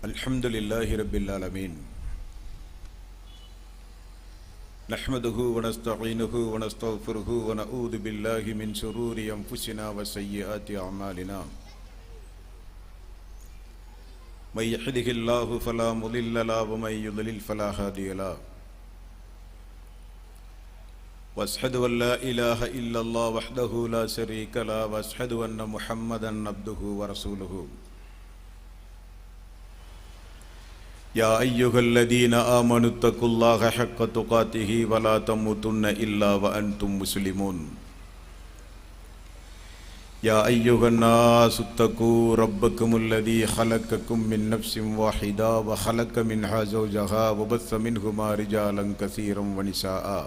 அல்ஹம்துலில்லாஹி ரப்பில் ஆலமீன். நஹ்மதுஹு வ நஸ்தஈனுஹு வ நஸ்தக்ஃபிருஹு வ நஊது பில்லாஹி மின் ஷுரூரி அன்ஃபுஸினா வ ஸய்யிஆத்தி அஅமாலினா. மை யஹ்திஹில்லாஹு ஃபலா முதில்ல லஹு வ மை யுضلில் ஃபலா ஹாதிய லஹு. வஅஷ்ஹது அன் லா இலாஹ இல்லல்லாஹ் வஹ்தஹு லா ஷரீக லஹு வ அஷ்ஹது அன்ன முஹம்மதன் அப்துஹு வ ரசூலுஹு. யா அய்யுஹல்லதீன ஆமனு தக்குல்லாஹ ஹக்க துகாத்திஹி வலா தமூதுன்ன இல்லா வ அன்தும் முஸ்லிமூன். யா அய்யுஹன்னாஸு தக்கூ ரப்பக்குமுல்லதீ ஹலக்கக்கும் மின் நஃப்ஸின் வாஹிதா வ ஹலக்க மின்ஹா ஸௌஜஹா வ பஸ்ஸ மின்ஹுமா ரிஜாலன் கஸீரன் வ நிஸாஆ.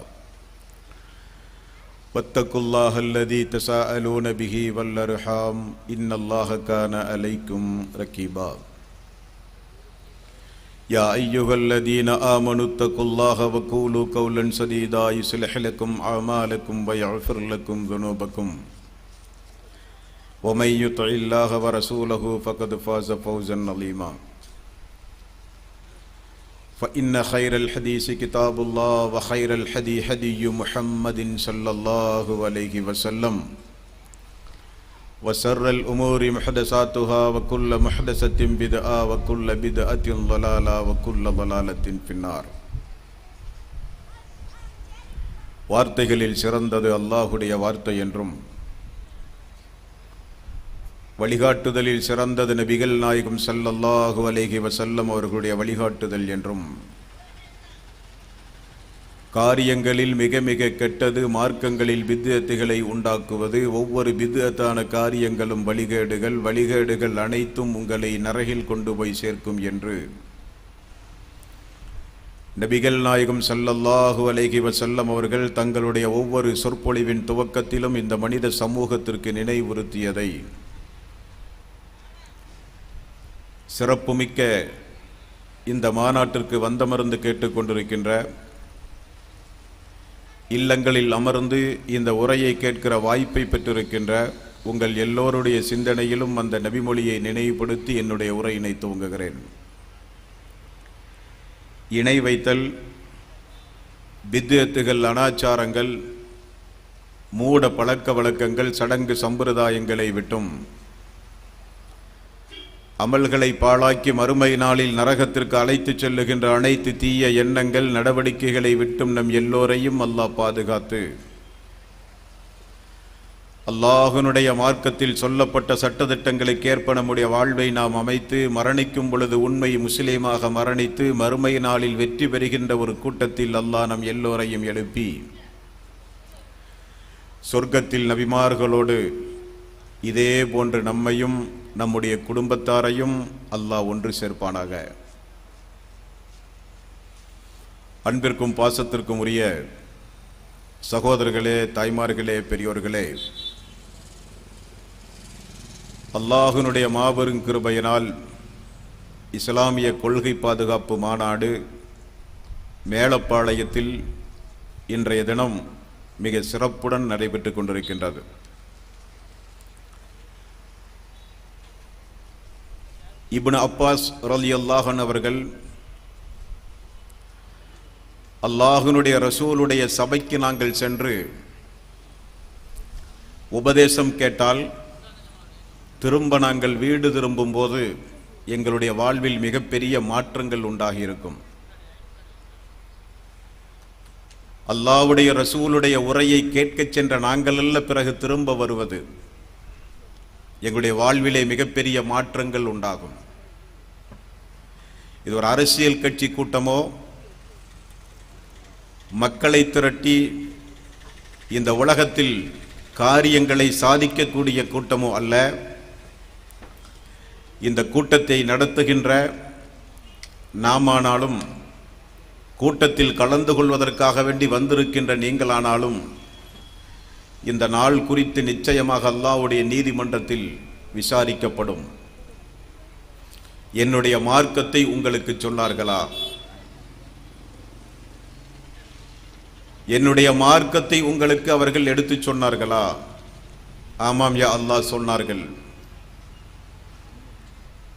வத்தக்குல்லாஹ அல்லதீ தஸாஅலூன பிஹி வல் அர்ஹாம் இன்னல்லாஹ கான அலைக்கும் ரகீபா. يا أيها الذين آمنوا اتقوا الله وقولوا قولا سديدا يصلح لكم أعمالكم ويغفر لكم ذنوبكم ومن يطع الله ورسوله فقد فاز فوزا عظيما. فإن خير الحديث كتاب الله وخير الهدي هدي محمد صلى الله عليه وسلم وشر الأمور محدثاتها وكل محدثة بدعة وكل بدعة ضلالة وكل ضلالة في النار. வார்த்தைகளில் சிறந்தது அல்லாஹுடைய வார்த்தை என்றும், வழிகாட்டுதலில் சிறந்தது நபிகள் நாயகம் ஸல்லல்லாஹு அலைஹி வஸல்லம் அவர்களுடைய வழிகாட்டுதல் என்றும், காரியங்களில் மிக மிக கெட்டது மார்க்கங்களில் பித்அத்துகளை உண்டாக்குவது, ஒவ்வொரு பித்அத்தான காரியங்களும் வழிகேடுகள், வழிகேடுகள் அனைத்தும் உங்களை நரகில் கொண்டு போய் சேர்க்கும் என்று நபிகள் நாயகம் ஸல்லல்லாஹு அலைஹி வஸல்லம் அவர்கள் தங்களுடைய ஒவ்வொரு சொற்பொழிவின் துவக்கத்திலும் இந்த மனித சமூகத்திற்கு நினைவுறுத்தியதை சிறப்புமிக்க இந்த மாநாட்டிற்கு வந்தமர்ந்து கேட்டுக்கொண்டிருக்கின்ற, இல்லங்களில் அமர்ந்து இந்த உரையை கேட்கிற வாய்ப்பை பெற்றிருக்கின்ற உங்கள் எல்லோருடைய சிந்தனையிலும் அந்த நபிமொழியை நினைவுபடுத்தி என்னுடைய உரையினை துவங்குகிறேன். இணை வைத்தல், பித்அத்துகள், அனாச்சாரங்கள், மூட பழக்க வழக்கங்கள், சடங்கு சம்பிரதாயங்களை விட்டும், அமல்களை பாழாக்கி மறுமை நாளில் நரகத்திற்கு அழைத்துச் செல்லுகின்ற அனைத்து தீய எண்ணங்கள், நடவடிக்கைகளை விட்டும் நம் எல்லோரையும் அல்லாஹ் பாதுகாத்து, அல்லாஹ்வினுடைய மார்க்கத்தில் சொல்லப்பட்ட சட்டதிட்டங்களுக்கு ஏற்ப நம்முடைய வாழ்வை நாம் அமைத்து மரணிக்கும் பொழுது உண்மை முஸ்லீமாக மரணித்து மறுமை நாளில் வெற்றி பெறுகின்ற ஒரு கூட்டத்தில் அல்லாஹ் நம் எல்லோரையும் எழுப்பி சொர்க்கத்தில் நபிமார்களோடு இதே போன்று நம்மையும் நம்முடைய குடும்பத்தாரையும் அல்லாஹ் ஒன்று சேர்ப்பானாக. அன்பிற்கும் பாசத்திற்கும் உரிய சகோதரர்களே, தாய்மார்களே, பெரியோர்களே, அல்லாஹ்வினுடைய மாபெரும் கிருபையினால் இஸ்லாமிய கொள்கை பாதுகாப்பு மாநாடு மேலப்பாளையத்தில் இன்றைய தினம் மிக சிறப்புடன் நடைபெற்று கொண்டிருக்கின்றது. இப்னு அப்பாஸ் ரலியல்லாஹு அன்ஹு அவர்கள் அல்லாஹ்வினுடைய ரசூலுடைய சபைக்கு நாங்கள் சென்று உபதேசம் கேட்டால் திரும்ப நாங்கள் வீடு திரும்பும் போது எங்களுடைய வாழ்வில் மிகப்பெரிய மாற்றங்கள் உண்டாகியிருக்கும். அல்லாஹ்வுடைய ரசூலுடைய உரையை கேட்கச் சென்ற நாங்கள் அல்ல பிறகு திரும்ப வருவது, எங்களுடைய வாழ்விலே மிகப்பெரிய மாற்றங்கள் உண்டாகும். இது ஒரு அரசியல் கட்சி கூட்டமோ, மக்களை திரட்டி இந்த உலகத்தில் காரியங்களை சாதிக்கக்கூடிய கூட்டமோ அல்ல. இந்த கூட்டத்தை நடத்துகின்ற நாமானாலும், கூட்டத்தில் கலந்து கொள்வதற்காக வேண்டி வந்திருக்கின்ற நீங்களானாலும், இந்த நாள் குறித்து நிச்சயமாக அல்லாஹ்வுடைய நீதிமன்றத்தில் விசாரிக்கப்படும். என்னுடைய மார்க்கத்தை உங்களுக்கு சொன்னார்களா? என்னுடைய மார்க்கத்தை உங்களுக்கு அவர்கள் எடுத்துச் சொன்னார்களா? ஆமாம் யா அல்லாஹ் சொன்னார்கள்.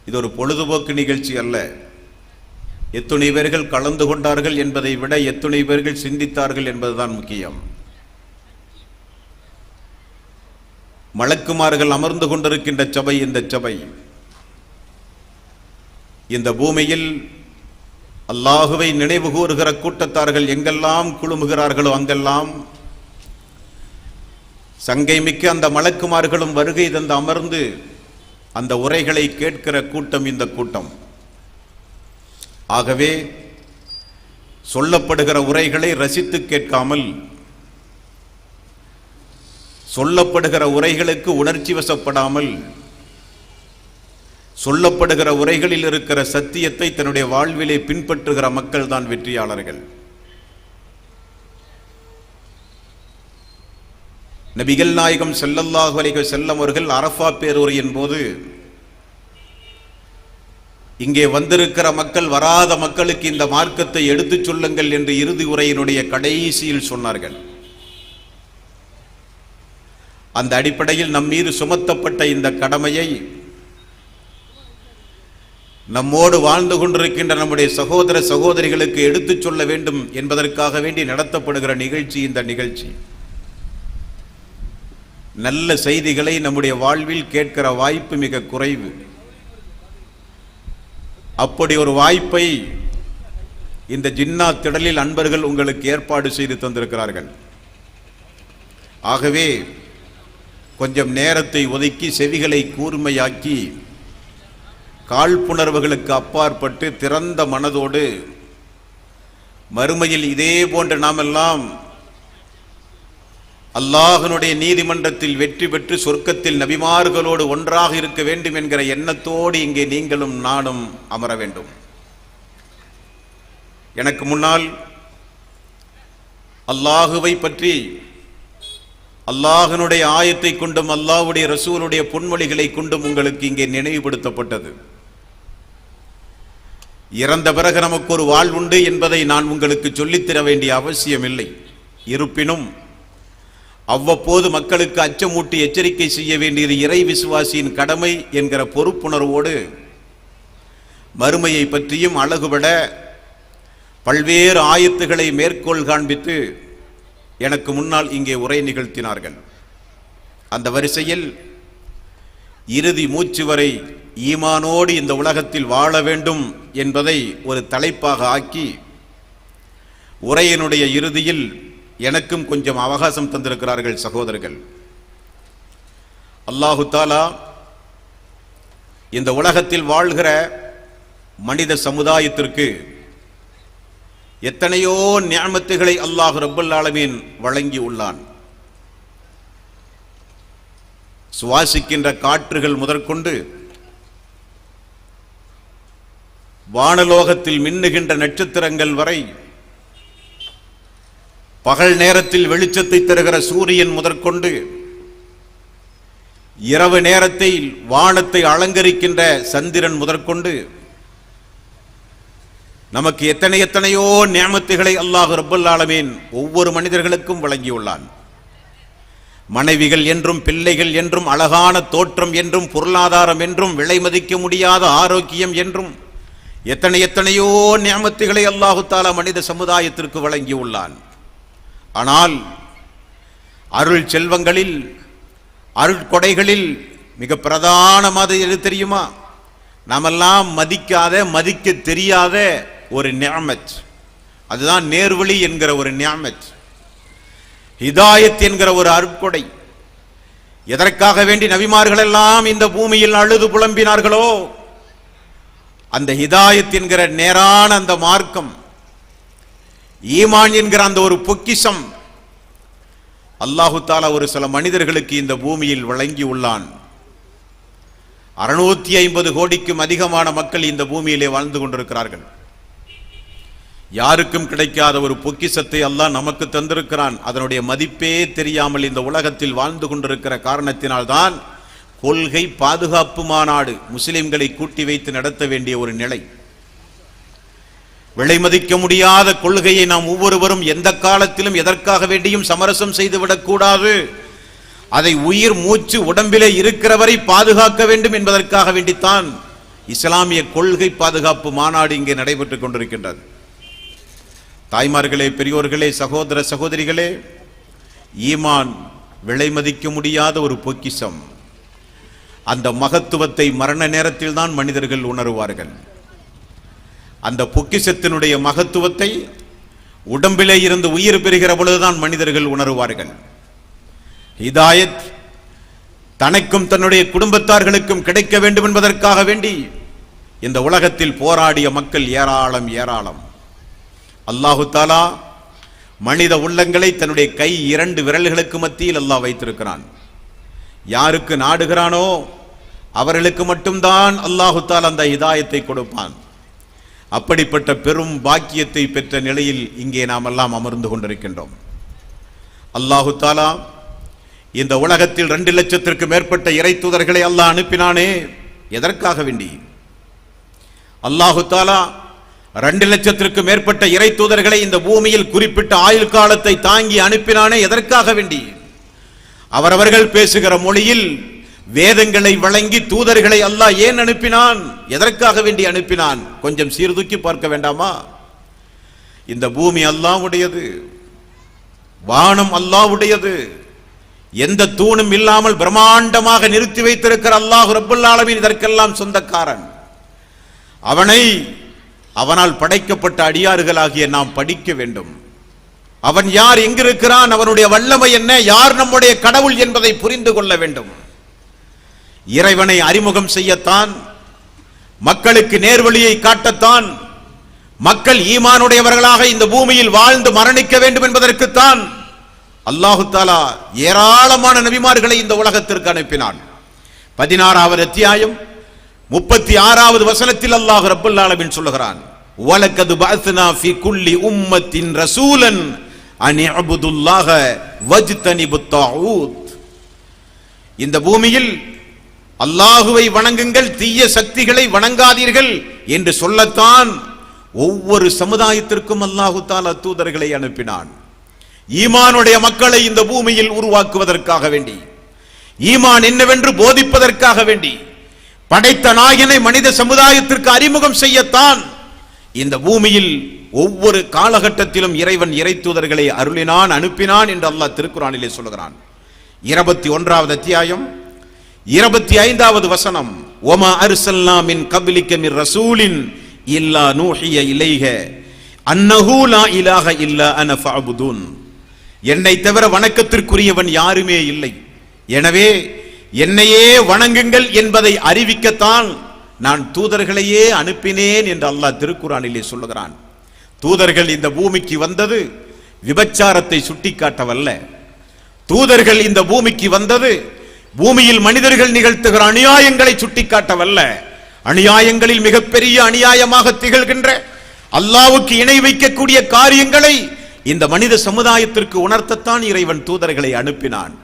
இது ஒரு பொழுதுபோக்கு நிகழ்ச்சி அல்ல. எத்துணை பேர்கள் கலந்து கொண்டார்கள் என்பதை விட எத்துணை பேர்கள் சிந்தித்தார்கள் என்பதுதான் முக்கியம். மலக்குமார்கள் அமர்ந்து கொண்டிருக்கின்ற சபை இந்த சபை. இந்த பூமியில் அல்லாஹுவை நினைவு கூறுகிற கூட்டத்தார்கள் எங்கெல்லாம் குழுமுகிறார்களோ அங்கெல்லாம் சங்கை மிக்க அந்த மலக்குமார்களும் வருகை தந்து அமர்ந்து அந்த உரைகளை கேட்கிற கூட்டம் இந்த கூட்டம். ஆகவே சொல்லப்படுகிற உரைகளை ரசித்து கேட்காமல், சொல்லப்படுகிற உரைகளுக்கு உணர்ச்சி வசப்படாமல், சொல்லப்படுகிற உரைகளில் இருக்கிற சத்தியத்தை தன்னுடைய வாழ்விலே பின்பற்றுகிற மக்கள் தான் வெற்றியாளர்கள். நபிகள் நாயகம் ஸல்லல்லாஹு அலைஹி வஸல்லம் அவர்கள் அரஃபா பேருரையின் போது இங்கே வந்திருக்கிற மக்கள், வராத மக்களுக்கு இந்த மார்க்கத்தை எடுத்துச் சொல்லுங்கள் என்று இறுதி உரையினுடைய கடைசியில் சொன்னார்கள். அந்த அடிப்படையில் நம் மீது சுமத்தப்பட்ட இந்த கடமையை நம்மோடு வாழ்ந்து கொண்டிருக்கின்ற நம்முடைய சகோதர சகோதரிகளுக்கு எடுத்துச் சொல்ல வேண்டும் என்பதற்காக வேண்டி நடத்தப்படுகிற நிகழ்ச்சி இந்த நிகழ்ச்சி. நல்ல செய்திகளை நம்முடைய வாழ்வில் கேட்கிற வாய்ப்பு மிக குறைவு. அப்படி ஒரு வாய்ப்பை இந்த ஜின்னா திடலில் அன்பர்கள் உங்களுக்கு ஏற்பாடு செய்து தந்திருக்கிறார்கள். ஆகவே கொஞ்சம் நேரத்தை ஒதுக்கி செவிகளை கூர்மையாக்கி காழ்ப்புணர்வுகளுக்கு அப்பாற்பட்டு திறந்த மனதோடு மறுமையில் இதே போன்ற நாமெல்லாம் அல்லாஹ்வினுடைய நீதிமன்றத்தில் வெற்றி பெற்று சொர்க்கத்தில் நபிமார்களோடு ஒன்றாக இருக்க வேண்டும் என்கிற எண்ணத்தோடு இங்கே நீங்களும் நானும் அமர வேண்டும். எனக்கு முன்னால் அல்லாஹுவை பற்றி அல்லாஹ்வினுடைய ஆயத்தை கொண்டும் அல்லாஹ்வுடைய ரசூலுடைய பொன்மொழிகளை கொண்டும் உங்களுக்கு இங்கே நினைவுபடுத்தப்பட்டது. இறந்த பிறகு நமக்கு ஒரு வாழ்வுண்டு என்பதை நான் உங்களுக்கு சொல்லித்தர வேண்டிய அவசியமில்லை. இருப்பினும் அவ்வப்போது மக்களுக்கு அச்சமூட்டி எச்சரிக்கை செய்ய வேண்டியது இறை விசுவாசியின் கடமை என்கிற பொறுப்புணர்வோடு மறுமையை பற்றியும் அழகுபட பல்வேறு ஆயத்துகளை மேற்கோள் காண்பித்து எனக்கு முன்னால் இங்கே உரை நிகழ்த்தினார்கள். அந்த வரிசையில் இறுதி மூச்சு வரை ஈமானோடு இந்த உலகத்தில் வாழ வேண்டும் என்பதை ஒரு தலைப்பாக ஆக்கி உரையினுடைய இறுதியில் எனக்கும் கொஞ்சம் அவகாசம் தந்திருக்கிறார்கள் சகோதரர்கள். அல்லாஹு தாலா இந்த உலகத்தில் வாழ்கிற மனித சமுதாயத்திற்கு எத்தனையோ நிஅமத்துகளை அல்லாஹ் ரப்பல் ஆலமீன் வழங்கி உள்ளான். சுவாசிக்கின்ற காற்றுகள் முதற்கொண்டு வானலோகத்தில் மின்னுகின்ற நட்சத்திரங்கள் வரை, பகல் நேரத்தில் வெளிச்சத்தை தருகிற சூரியன் முதற்கொண்டு இரவு நேரத்தில் வானத்தை அலங்கரிக்கின்ற சந்திரன் முதற்கொண்டு நமக்கு எத்தனையோ நிஅமத்துகளை அல்லாஹ் ரப்பல் ஆலமீன் ஒவ்வொரு மனிதர்களுக்கும் வழங்கியுள்ளான். மனைவிகள் என்றும் பிள்ளைகள் என்றும் அழகான தோற்றம் என்றும் பொருளாதாரம் என்றும் விலை மதிக்க முடியாத ஆரோக்கியம் என்றும் எத்தனையோ நிஅமத்துகளை அல்லாஹு தஆலா மனித சமுதாயத்திற்கு வழங்கியுள்ளான். ஆனால் அருள் செல்வங்களில் அருட்கொடைகளில் மிக பிரதானமானது எது தெரியுமா? நாமெல்லாம் மதிக்க தெரியாத ஒரு நிஅமத், அதுதான் நேர்வழி என்கிற ஒரு நிஅமத், ஹிதாயத் என்கிற ஒரு அருட்கொடை. எதற்காக வேண்டி நபிமார்கள் எல்லாம் இந்த பூமியில் அழுது புலம்பினார்களோ அந்த ஹிதாயத் என்கிற நேரான அந்த மார்க்கம், ஈமான் என்கிற அந்த ஒரு பொக்கிஷம் அல்லாஹு தஆலா ஒரு சில மனிதர்களுக்கு இந்த பூமியில் வழங்கி உள்ளான். 650 கோடிக்கும் அதிகமான மக்கள் இந்த பூமியிலே வாழ்ந்து கொண்டிருக்கிறார்கள். யாருக்கும் கிடைக்காத ஒரு பொக்கிஷத்தை அல்லாஹ் நமக்கு தந்திருக்கிறான். அதனுடைய மதிப்பே தெரியாமல் இந்த உலகத்தில் வாழ்ந்து கொண்டிருக்கிற காரணத்தினால்தான் கொள்கை பாதுகாப்பு மாநாடு முஸ்லிம்களை கூட்டி வைத்து நடத்த வேண்டிய ஒரு நிலை. விலை மதிக்க முடியாத கொள்கையை நாம் ஒவ்வொருவரும் எந்த காலத்திலும் எதற்காக வேண்டியும் சமரசம் செய்துவிடக் கூடாது. அதை உயிர் மூச்சு உடம்பிலே இருக்கிறவரை பாதுகாக்க வேண்டும் என்பதற்காக வேண்டித்தான் இஸ்லாமிய கொள்கை பாதுகாப்பு மாநாடு இங்கே நடைபெற்றுக் கொண்டிருக்கின்றது. தாய்மார்களே, பெரியோர்களே, சகோதர சகோதரிகளே, ஈமான் விலை மதிக்க முடியாத ஒரு பொக்கிஷம். அந்த மகத்துவத்தை மரண நேரத்தில் தான் மனிதர்கள் உணருவார்கள். அந்த பொக்கிஷத்தினுடைய மகத்துவத்தை உடம்பிலே இருந்து உயிர் பெறுகிற பொழுதுதான் மனிதர்கள் உணருவார்கள். ஹிதாயத் தனக்கும் தன்னுடைய குடும்பத்தார்களுக்கும் கிடைக்க வேண்டும் என்பதற்காக வேண்டி இந்த உலகத்தில் போராடிய மக்கள் ஏராளம் ஏராளம். அல்லாஹு தாலா மனித உள்ளங்களை தன்னுடைய கை 2 விரல்களுக்கு மத்தியில் அல்லாஹ் வைத்திருக்கிறான். யாருக்கு நாடுகிறானோ அவர்களுக்கு மட்டும்தான் அல்லாஹு தாலா அந்த ஹிதாயத்தை கொடுப்பான். அப்படிப்பட்ட பெரும் பாக்கியத்தை பெற்ற நிலையில் இங்கே நாம் எல்லாம் அமர்ந்து கொண்டிருக்கின்றோம். அல்லாஹு தாலா இந்த உலகத்தில் 2 லட்சத்திற்கு மேற்பட்ட இறை தூதர்களை அல்லாஹ் அனுப்பினானே, எதற்காக வேண்டி? அல்லாஹு தாலா 2 லட்சத்திற்கு மேற்பட்ட இறை தூதர்களை இந்த பூமியில் குறிப்பிட்ட ஆயுள் காலத்தை தாங்கி அனுப்பினானே, எதற்காக வேண்டி? அவரவர்கள் பேசுகிற மொழியில் வேதங்களை வழங்கி தூதர்களை அல்லாஹ் ஏன் அனுப்பினான்? எதற்காக வேண்டி அனுப்பினான்? கொஞ்சம் சீர்தூக்கி பார்க்க வேண்டாமா? இந்த பூமி அல்லாஹ்வுடையது, வானம் அல்லாஹ்வுடையது. எந்த தூணும் இல்லாமல் பிரம்மாண்டமாக நிறுத்தி வைத்திருக்கிற அல்லாஹ் ரப்பல் ஆலமீன் இதற்கெல்லாம் சொந்தக்காரன். அவனால் படைக்கப்பட்ட அடியார்களாகிய நாம் படிக்க வேண்டும். அவன் யார், எங்கிருக்கிறான், அவனுடைய வல்லமை என்ன, யார் நம்முடைய கடவுள் என்பதை புரிந்து கொள்ள வேண்டும். இறைவனை அறிமுகம் செய்யத்தான், மக்களுக்கு நேர்வழியை காட்டத்தான், மக்கள் ஈமானுடையவர்களாக இந்த பூமியில் வாழ்ந்து மரணிக்க வேண்டும் என்பதற்குத்தான் அல்லாஹு தாலா ஏராளமான நபிமார்களை இந்த உலகத்திற்கு அனுப்பினான். 16வது அத்தியாயம் 36வது வசனத்தில் அல்லாஹ் ரப்பல் ஆலமீன் சொல்லுகிறான், வலகத் பஅத்னா ஃபீ குல்லி உம்மத்தின் ரசூலன் அன் இஅ்புதுல்லாஹ வஜ்தனிபுத் தாஊத். இந்த பூமியில் அல்லாஹுவை வணங்குங்கள், தீய சக்திகளை வணங்காதீர்கள் என்று சொல்லத்தான் ஒவ்வொரு சமுதாயத்திற்கும் அல்லாஹு தஆலா தூதர்களை அனுப்பினான். ஈமானுடைய மக்களை இந்த பூமியில் உருவாக்குவதற்காக வேண்டி, ஈமான் என்னவென்று போதிப்பதற்காக வேண்டி, படைத்த நாயனை மனித சமுதாயத்திற்கு அறிமுகம் செய்யத்தான் இந்த பூமியில் ஒவ்வொரு காலகட்டத்திலும் இறைவன் இறை தூதர்களை அருளினான், அனுப்பினான் என்று அல்லாஹ் திருக்குர்ஆனிலே சொல்கிறான். 21வது அத்தியாயம் 25வது வசனம், வமா அர்சல்னா மின் கப்லிக மிர் ரசூலின் இல்லா நூஹிய இலைஹ அன்னஹு லா இலாஹ இல்லா அன ஃபஅபுதுன். என்னை தவிர வணக்கத்திற்குரியவன் யாருமே இல்லை, எனவே என்னையே வணங்குங்கள் என்பதை அறிவிக்கத்தான் நான் தூதர்களையே அனுப்பினேன் என்று அல்லாஹ் திருக்குர்ஆனிலே சொல்லுகிறான். தூதர்கள் இந்த பூமிக்கு வந்தது விபச்சாரத்தை சுட்டிக்காட்டவல்ல. தூதர்கள் இந்த பூமிக்கு வந்தது பூமியில் மனிதர்கள் நிகழ்த்துகிற அநியாயங்களை சுட்டிக்காட்டவல்ல. அநியாயங்களில் மிகப்பெரிய அநியாயமாக திகழ்கின்ற அல்லாஹ்வுக்கு இணை வைக்கக்கூடிய காரியங்களை இந்த மனித சமுதாயத்திற்கு உணர்த்தத்தான் இறைவன் தூதர்களை அனுப்பினான்.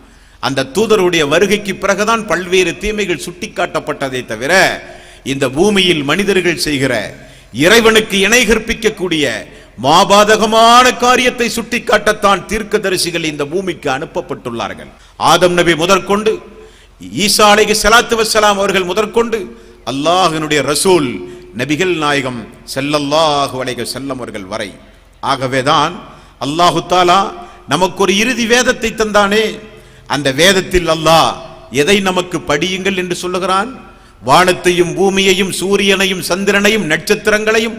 அந்த தூதருடைய வருகைக்கு பிறகுதான் பல்வேறு தீமைகள் சுட்டிக்காட்டப்பட்டதை தவிர இந்த பூமியில் மனிதர்கள் செய்கிற இறைவனுக்கு இணை கற்பிக்கக்கூடிய மாபாதகமான காரியத்தை சுட்டிக்காட்டத்தான் தீர்க்கதரிசிகள் இந்த பூமிக்கு அனுப்பப்பட்டுள்ளார்கள். ஆதம் நபி முதற்கொண்டு ஈசா அலைஹிஸ்ஸலாத்து வஸ்ஸலாம் அவர்கள் முதற்கொண்டு அல்லாஹ்வினுடைய ரசூல் நபிகள் நாயகம் ஸல்லல்லாஹு அலைஹி வஸல்லம் அவர்கள் வரை. ஆகவேதான் அல்லாஹு தஆலா நமக்கு ஒரு இறுதி வேதத்தை தந்தானே, அந்த வேதத்தில் அல்லாஹ் எதை நமக்கு படியுங்கள் என்று சொல்லுகிறான்? வானத்தையும் பூமியையும் சூரியனையும் சந்திரனையும் நட்சத்திரங்களையும்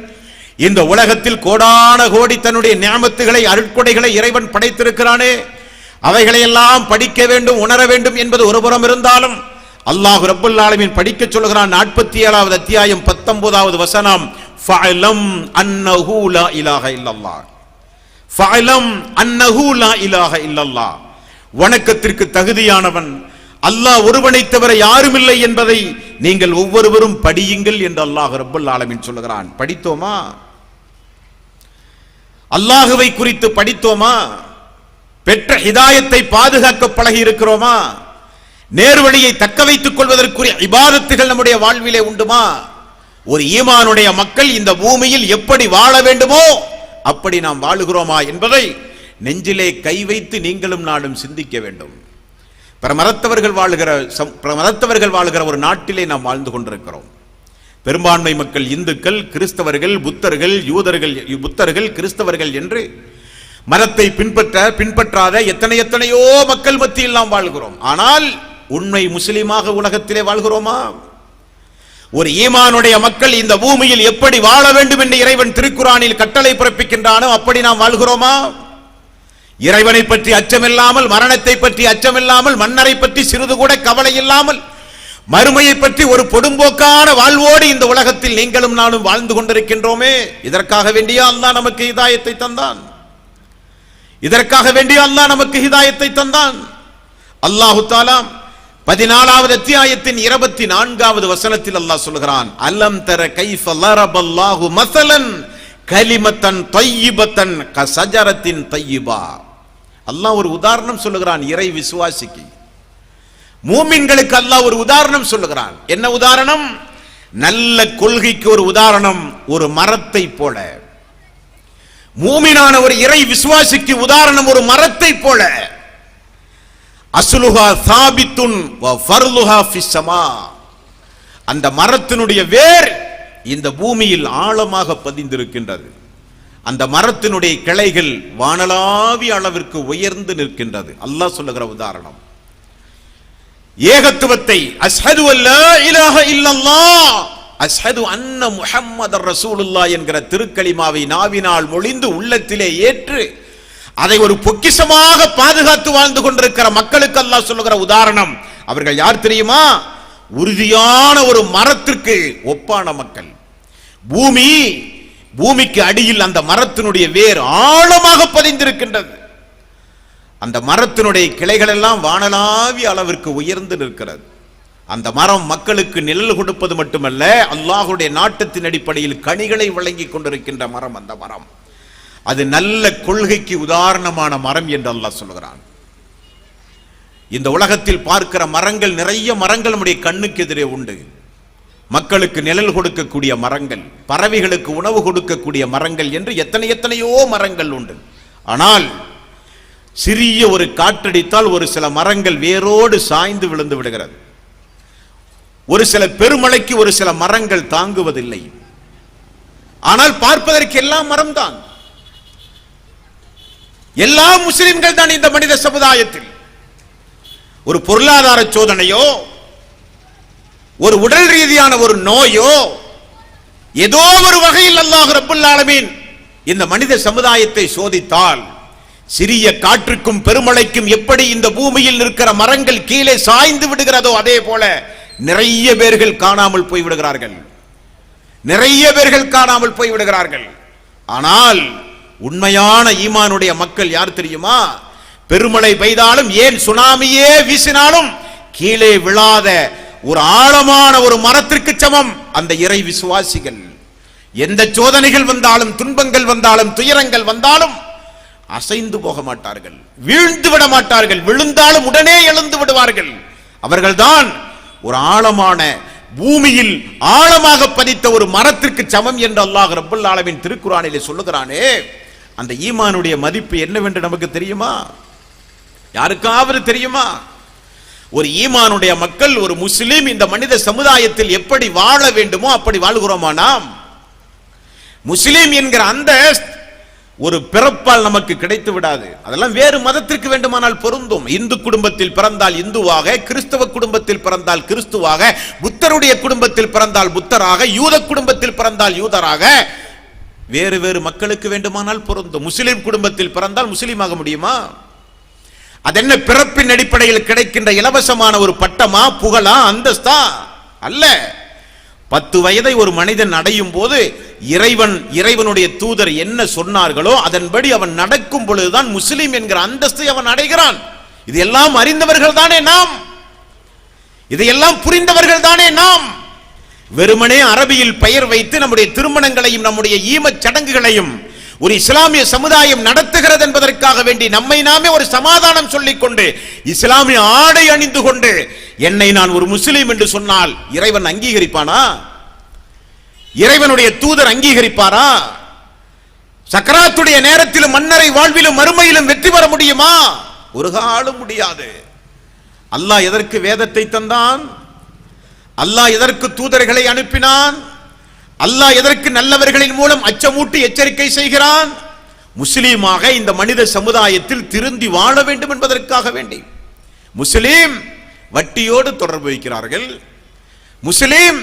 இந்த உலகத்தில் கோடான கோடி தன்னுடைய நியாமத்துகளை அருட்கொடைகளை இறைவன் படைத்திருக்கிறானே, அவைகளையெல்லாம் படிக்க வேண்டும், உணர வேண்டும் என்பது ஒருபுறம் இருந்தாலும் அல்லாஹ் ரப்பல் ஆலமீன் படிக்க சொல்லுகிறான். 47வது அத்தியாயம் 19வது வசனம், ஃபஅலம் அன்னஹு லா இலாஹ இல்லல்லாஹ். ஃபஅலம் அன்னஹு லா இலாஹ இல்லல்லாஹ். வணக்கத்திற்கு தகுதியானவன் அல்லாஹ் ஒருவனை தவிர யாரும் இல்லை என்பதை நீங்கள் ஒவ்வொருவரும் படியுங்கள் என்று அல்லாஹ் ரப்பல் ஆலமீன் சொல்லுகிறான். படித்தோமா? அல்லாஹுவை குறித்து படித்தோமா? பெற்ற ஹிதாயத்தை பாதுகாக்க பழகி இருக்கிறோமா? நேர்வழியை தக்க வைத்துக் கொள்வதற்குரிய இபாதத்துகள் நம்முடைய வாழ்விலே உண்டுமா? ஒரு ஈமானுடைய மக்கள் இந்த பூமியில் எப்படி வாழ வேண்டுமோ அப்படி நாம் வாழுகிறோமா என்பதை நெஞ்சிலே கை வைத்து நீங்களும் நானும் சிந்திக்க வேண்டும். மதத்தவர்கள் வாழுகிற ஒரு நாட்டிலே நாம் வாழ்ந்து கொண்டிருக்கிறோம். பெரும்பான்மை மக்கள் இந்துக்கள், கிறிஸ்தவர்கள், புத்தர்கள், கிறிஸ்தவர்கள் என்று மதத்தை பின்பற்றாத எத்தனையோ மக்கள் மத்தியில் நாம் வாழ்கிறோம். ஆனால் உண்மை முஸ்லிமாக உலகத்திலே வாழ்கிறோமா? ஒரு ஈமானுடைய மக்கள் இந்த பூமியில் எப்படி வாழ வேண்டும் என்று இறைவன் திருக்குரானில் கட்டளை பிறப்பிக்கின்றானோ அப்படி நாம் வாழ்கிறோமா? இறைவனை பற்றி அச்சமில்லாமல், மரணத்தை பற்றி அச்சமில்லாமல், மன்னரை பற்றி சிறிது கூட கவலை இல்லாமல், மறுமையை பற்றி ஒரு பொடும்போக்கான வாழ்வோடு இந்த உலகத்தில் நீங்களும் நானும் வாழ்ந்து கொண்டிருக்கின்றோமே. இதற்காக வேண்டிய அல்லாஹ் நமக்கு ஹிதாயத்தை தந்தான். இதற்காக வேண்டிய அல்லாஹ் நமக்கு ஹிதாயத்தை தந்தான். அல்லாஹு தஆலா 14வது அத்தியாயத்தின் 24வது வசனத்தில் அல்லாஹ் சொல்கிறான், அலம் தர கைஃப லரபல்லாஹு மஸலன் கலிமத்தன் தய்யிபத்தன் கஸஜரத்தின் தய்யிபா. அல்லாஹ் ஒரு உதாரணம் சொல்லுகிறான் இறை விசுவாசிக்கு, மூமின்களுக்கு அல்லாஹ் ஒரு உதாரணம் சொல்லுகிறான். என்ன உதாரணம்? நல்ல கொள்கைக்கு ஒரு உதாரணம் ஒரு மரத்தை போல. மூமினான ஒரு இறை விசுவாசிக்கு உதாரணம் ஒரு மரத்தை போல. அஸ்லுஹா சாபித்துன் வ ஃபர்லுஹா ஃபிஸ் ஸமா. அந்த மரத்தினுடைய வேர் இந்த பூமியில் ஆழமாக பதிந்திருக்கின்றது. அந்த மரத்தினுடைய கிளைகள் வானளாவிய அளவிற்கு உயர்ந்து நிற்கின்றது. அல்லாஹ் சொல்லுகிற உதாரணம் ஏகத்துவத்தை, அஷ்ஹது அல்லா இலாஹ இல்லல்லாஹ் அஷ்ஹது அன்ன முஹம்மதர் ரசூலுல்லாஹ் என்கிற திருக்கலிமாவை நாவினால் மொழிந்து உள்ளத்திலே ஏற்று அதை ஒரு பொக்கிஷமாக பாதுகாத்து வாழ்ந்து கொண்டிருக்கிற மக்களுக்கு அல்லாஹ் சொல்லுகிற உதாரணம். அவர்கள் யார் தெரியுமா? உறுதியான ஒரு மரத்திற்கு ஒப்பான மக்கள். பூமிக்கு அடியில் அந்த மரத்தினுடைய வேர் ஆழமாக பதிந்திருக்கின்றது. அந்த மரத்தினுடைய கிளைகள் எல்லாம் வானளாவிய அளவிற்கு உயர்ந்து நிற்கிறது. அந்த மரம் மக்களுக்கு நிழல் கொடுப்பது மட்டுமல்ல, அல்லாஹ்வுடைய நாட்டத்தின் அடிப்படையில் கனிகளை வழங்கி கொண்டிருக்கின்ற மரம். அந்த மரம் அது நல்ல கொள்கைக்கு உதாரணமான மரம் என்று அல்லாஹ் சொல்கிறான். இந்த உலகத்தில் பார்க்கிற மரங்கள், நிறைய மரங்கள் நம்முடைய கண்ணுக்கு எதிரே உண்டு. மக்களுக்கு நிழல் கொடுக்கக்கூடிய மரங்கள், பறவைகளுக்கு உணவு கொடுக்கக்கூடிய மரங்கள் என்று எத்தனையோ மரங்கள் உண்டு. ஆனால் சிறிய ஒரு காற்றடித்தால் ஒரு சில மரங்கள் வேரோடு சாய்ந்து விழுந்து விடுகிறது. ஒரு சில பெருமழைக்கு ஒரு சில மரங்கள் தாங்குவதில்லை. ஆனால் பார்ப்பதற்கு எல்லாம் மரம்தான். எல்லா முஸ்லிம்கள் தான் இந்த மனித சமுதாயத்தில். ஒரு பொருளாதார சோதனையோ, ஒரு உடல் ரீதியான ஒரு நோயோ, ஏதோ ஒரு வகையில் அல்லாஹ் ரப்பல் ஆலமீன் இந்த மனித சமுதாயத்தை சோதித்தால், சிறிய காற்றுக்கும் பெருமழைக்கும் எப்படி இந்த பூமியில் இருக்கிற மரங்கள் கீழே சாய்ந்து விடுகிறதோ அதே போல நிறைய பேர்கள் காணாமல் போய்விடுகிறார்கள். ஆனால் உண்மையான ஈமானுடைய மக்கள் யார் தெரியுமா? பெருமழை பெய்தாலும், ஏன் சுனாமியே வீசினாலும் கீழே விழாத ஒரு ஆழமான ஒரு மரத்திற்கு சமம் அந்த இறை விசுவாசிகள். எந்த சோதனைகள் வந்தாலும், துன்பங்கள் வந்தாலும், துயரங்கள் வந்தாலும் அசைந்து போக மாட்டார்கள், வீழ்ந்து விட மாட்டார்கள். விழுந்தாலும் உடனே எழுந்து விடுவார்கள். அவர்கள்தான் ஒரு ஆழமான பூமியில் ஆழமாக பதித்த ஒரு மரத்திற்கு சமம் என்று அல்லாஹ் ரப்பல் ஆலமீன் திருக்குர்ஆனிலே சொல்லுகிறானே. அந்த ஈமானுடைய மதிப்பு என்னவென்று நமக்கு தெரியுமா? யாருக்காவது தெரியுமா? ஒரு ஈமானுடைய மக்கள், ஒரு முஸ்லிம் இந்த மனித சமுதாயத்தில் எப்படி வாழ வேண்டுமோ அப்படி வாழ்கிறோமா நாம்? முஸ்லிம் என்கிற அந்த ஒரு பிறப்பால் நமக்கு கிடைத்து விடாது. அதெல்லாம் வேறு மதத்திற்கு வேண்டுமானால் பொருந்தும். இந்து குடும்பத்தில் பிறந்தால் இந்துவாக, கிறிஸ்தவ குடும்பத்தில் பிறந்தால் கிறிஸ்துவாக, புத்தருடைய குடும்பத்தில் பிறந்தால் புத்தராக, யூத குடும்பத்தில் பிறந்தால் யூதராக, வேறு வேறு மக்களுக்கு வேண்டுமானால் பொருந்தும். முஸ்லிம் குடும்பத்தில் பிறந்தால் முஸ்லீமாக முடியுமா? அதென்ன பிறப்பின் அடிப்படையில் கிடைக்கின்ற இலவசமான ஒரு பட்டமா, புகழா, அந்தஸ்தா? அல்ல. 10 வயதை ஒரு மனிதன் அடையும் போது இறைவனுடைய தூதர் என்ன சொன்னார்களோ அதன்படி அவன் நடக்கும் பொழுதுதான் முஸ்லிம் என்கிற அந்தஸ்தை அவன் அடைகிறான். இதையெல்லாம் அறிந்தவர்கள் தானே நாம், இதையெல்லாம் புரிந்தவர்கள் தானே நாம். வெறுமனே அரபியில் பெயர் வைத்து நம்முடைய திருமணங்களையும் நம்முடைய ஈமச் சடங்குகளையும் ஒரு இஸ்லாமிய சமுதாயம் நடத்துகிறது என்பதற்காக வேண்டி நம்மை நாமே ஒரு சமாதானம் சொல்லிக் கொண்டு இஸ்லாமிய ஆடை அணிந்து கொண்டு என்னை நான் ஒரு முஸ்லீம் என்று சொன்னால் இறைவன் அங்கீகரிப்பானா? இறைவனுடைய தூதர் அங்கீகரிப்பாரா? சக்கராத்துடைய நேரத்திலும் மன்னரை வாழ்விலும் மறுமையிலும் வெற்றி பெற முடியுமா? ஒரு காலம் முடியாது. அல்லாஹ் எதற்கு வேதத்தை தந்தான்? அல்லாஹ் எதற்கு தூதர்களை அனுப்பினான்? அல்லாஹ் எதற்கு நல்லவர்களின் மூலம் அச்சமூட்டி எச்சரிக்கை செய்கிறான்? முஸ்லீமாக இந்த மனித சமுதாயத்தில் திருந்தி வாழ வேண்டும் என்பதற்காக வேண்டி. முஸ்லீம் வட்டியோடு தொடர்பு வைக்கிறார்கள், முஸ்லீம்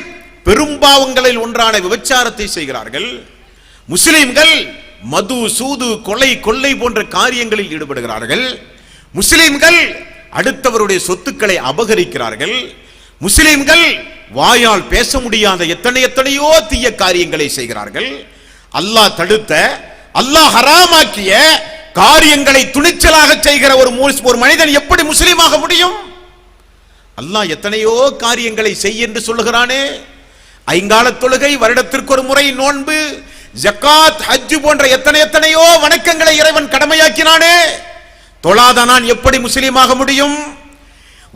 பெரும்பாவங்களில் ஒன்றான விபச்சாரத்தை செய்கிறார்கள், முஸ்லிம்கள் மது, சூது, கொலை, கொள்ளை போன்ற காரியங்களில் ஈடுபடுகிறார்கள், முஸ்லிம்கள் அடுத்தவருடைய சொத்துக்களை அபகரிக்கிறார்கள், முஸ்லிம்கள் வாயால் பேச முடியாத எத்தனையோ தீய காரியங்களை செய்கிறார்கள். அல்லாஹ் தடுத்த, அல்லாஹ் ஹராமாக்கிய காரியங்களை துணிச்சலாக செய்கிற ஒரு மனிதன் எப்படி முஸ்லீமாக முடியும்? அல்லாஹ் எத்தனையோ காரியங்களை செய் என்று சொல்லுகிறானே. ஐங்கால தொழுகை, வருடத்திற்கு ஒரு முறை நோன்பு, ஜகாத், ஹஜ் போன்ற எத்தனையோ வணக்கங்களை இறைவன் கடமையாக்கினானே. தொழாத நான் எப்படி முஸ்லீமாக முடியும்?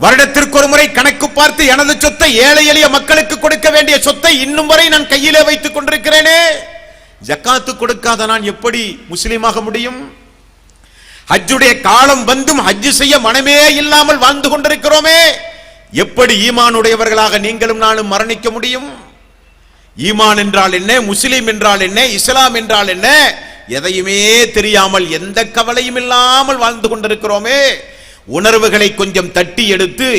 வருடத்திற்கு ஒரு முறை கணக்கு பார்த்து எனது சொத்தை ஏழை எளிய மக்களுக்கு கொடுக்க வேண்டிய சொத்தை இன்னும் வரை நான் கையிலே வைத்துக் கொண்டிருக்கிறேனே. ஜகாத்து கொடுக்காத நான் எப்படி முஸ்லீமாக முடியும்? ஹஜ்ஜுடைய காலம் வந்தும் ஹஜ் செய்ய மனமே இல்லாமல் வாழ்ந்து கொண்டிருக்கிறோமே. எப்படி ஈமானுடையவர்களாக நீங்களும் நானும் மரணிக்க முடியும்? ஈமான் என்றால் என்ன, முஸ்லிம் என்றால் என்ன, இஸ்லாம் என்றால் என்ன, எதையுமே தெரியாமல் எந்த கவலையும் இல்லாமல் வாழ்ந்து கொண்டிருக்கிறோமே. உணர்வுகளை கொஞ்சம் தட்டி எடுத்து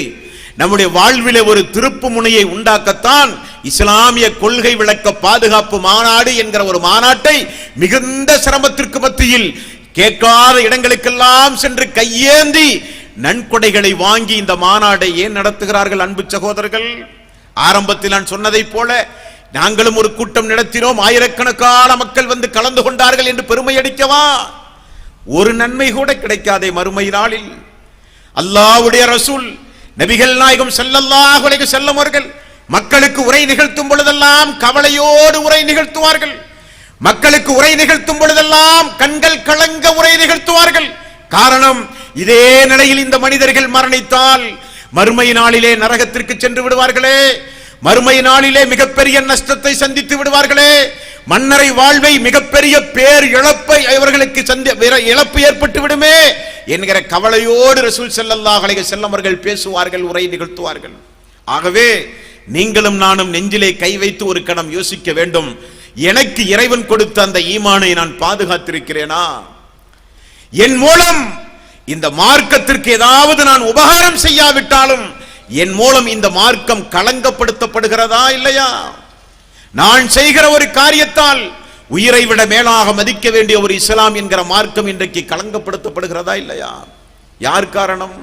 நம்முடைய வாழ்விலே ஒரு திருப்பு முனையை உண்டாக்கத்தான் இஸ்லாமிய கொள்கை விளக்க பாதுகாப்பு மாநாடு என்கிற ஒரு மாநாட்டை மிகுந்த சிரமத்திற்கு மத்தியில் கேட்காத இடங்களுக்கெல்லாம் சென்று கையேந்தி நன்கொடைகளை வாங்கி இந்த மாநாட்டை ஏன் நடத்துகிறார்கள்? அன்பு சகோதரர்கள், ஆரம்பத்தில் நான் சொன்னதை போல நாங்களும் ஒரு கூட்டம் நடத்தினோம், ஆயிரக்கணக்கான மக்கள் வந்து கலந்து கொண்டார்கள் என்று பெருமை அடிக்கவா? ஒரு நன்மை கூட கிடைக்காதே மறுமை நாளில். அல்லாஹ்வுடைய ரசூல் நபிகள் நாயகம் ஸல்லல்லாஹு அலைஹி வஸல்லம் அவர்கள் மக்களுக்கு உரை நிகழ்த்தும் பொழுதெல்லாம் கவலையோடு உரை நிகழ்த்துவார்கள். மக்களுக்கு உரை நிகழ்த்தும் பொழுதெல்லாம் கண்கள் கலங்க உரை நிகழ்த்துவார்கள். காரணம், இதே நிலையில் இந்த மனிதர்கள் மரணித்தால் மறுமை நாளிலே நரகத்திற்கு சென்று விடுவார்களே, மறுமை நாளிலே மிகப்பெரிய நஷ்டத்தை சந்தித்து விடுவார்களே, மன்னரை வாழ்வை மிகப்பெரிய பேர் இழப்பை அவர்களுக்கு இழப்பு ஏற்பட்டு விடுமே என்கிற கவலையோடு ரசூல் ஸல்லல்லாஹு அலைஹி வஸல்லம் அவர்கள் பேசுவார்கள், உரை நிகழ்த்துவார்கள். ஆகவே நீங்களும் நானும் நெஞ்சிலே கை வைத்து ஒரு கணம் யோசிக்க வேண்டும். எனக்கு இறைவன் கொடுத்த அந்த ஈமானை நான் பாதுகாத்திருக்கிறேனா? என் மூலம் இந்த மார்க்கத்திற்கு ஏதாவது நான் உபகாரம் செய்யாவிட்டாலும் என் மூலம் இந்த மார்க்கம் களங்கப்படுத்தப்படுகிறதா இல்லையா? நான் செய்கிற ஒரு காரியத்தால் உயிரை விட மேலாக மதிக்க வேண்டிய ஒரு இஸ்லாம் என்கிற மார்க்கம் இன்றைக்கு களங்கப்படுத்தப்படுகிறதா இல்லையா? யார் காரணம்?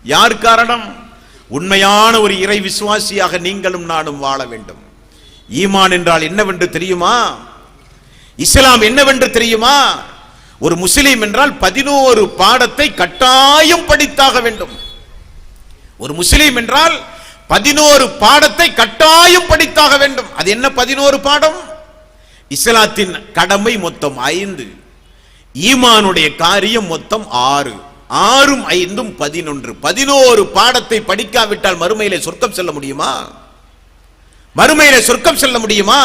யார் காரணம்? உண்மையான ஒரு இறை விசுவாசியாக நீங்களும் நானும் வாழ வேண்டும். ஈமான் என்றால் என்னவென்று தெரியுமா? இஸ்லாம் என்னவென்று தெரியுமா? ஒரு முஸ்லிம் என்றால் 11 பாடத்தை கட்டாயம் படித்தாக வேண்டும். ஒரு முஸ்லிம் என்றால் 11 பாடத்தை கட்டாயம் படித்தாக வேண்டும். அது என்ன 11 பாடம்? இஸ்லாத்தின் கடமை மொத்தம் 5, ஈமானுடைய காரியம் மொத்தம் 6, 6ம் 5ம் 11. 11 பாடத்தை படிக்காவிட்டால் மறுமையிலே சொர்க்கம் செல்ல முடியுமா? மறுமையிலே சொர்க்கம் செல்ல முடியுமா?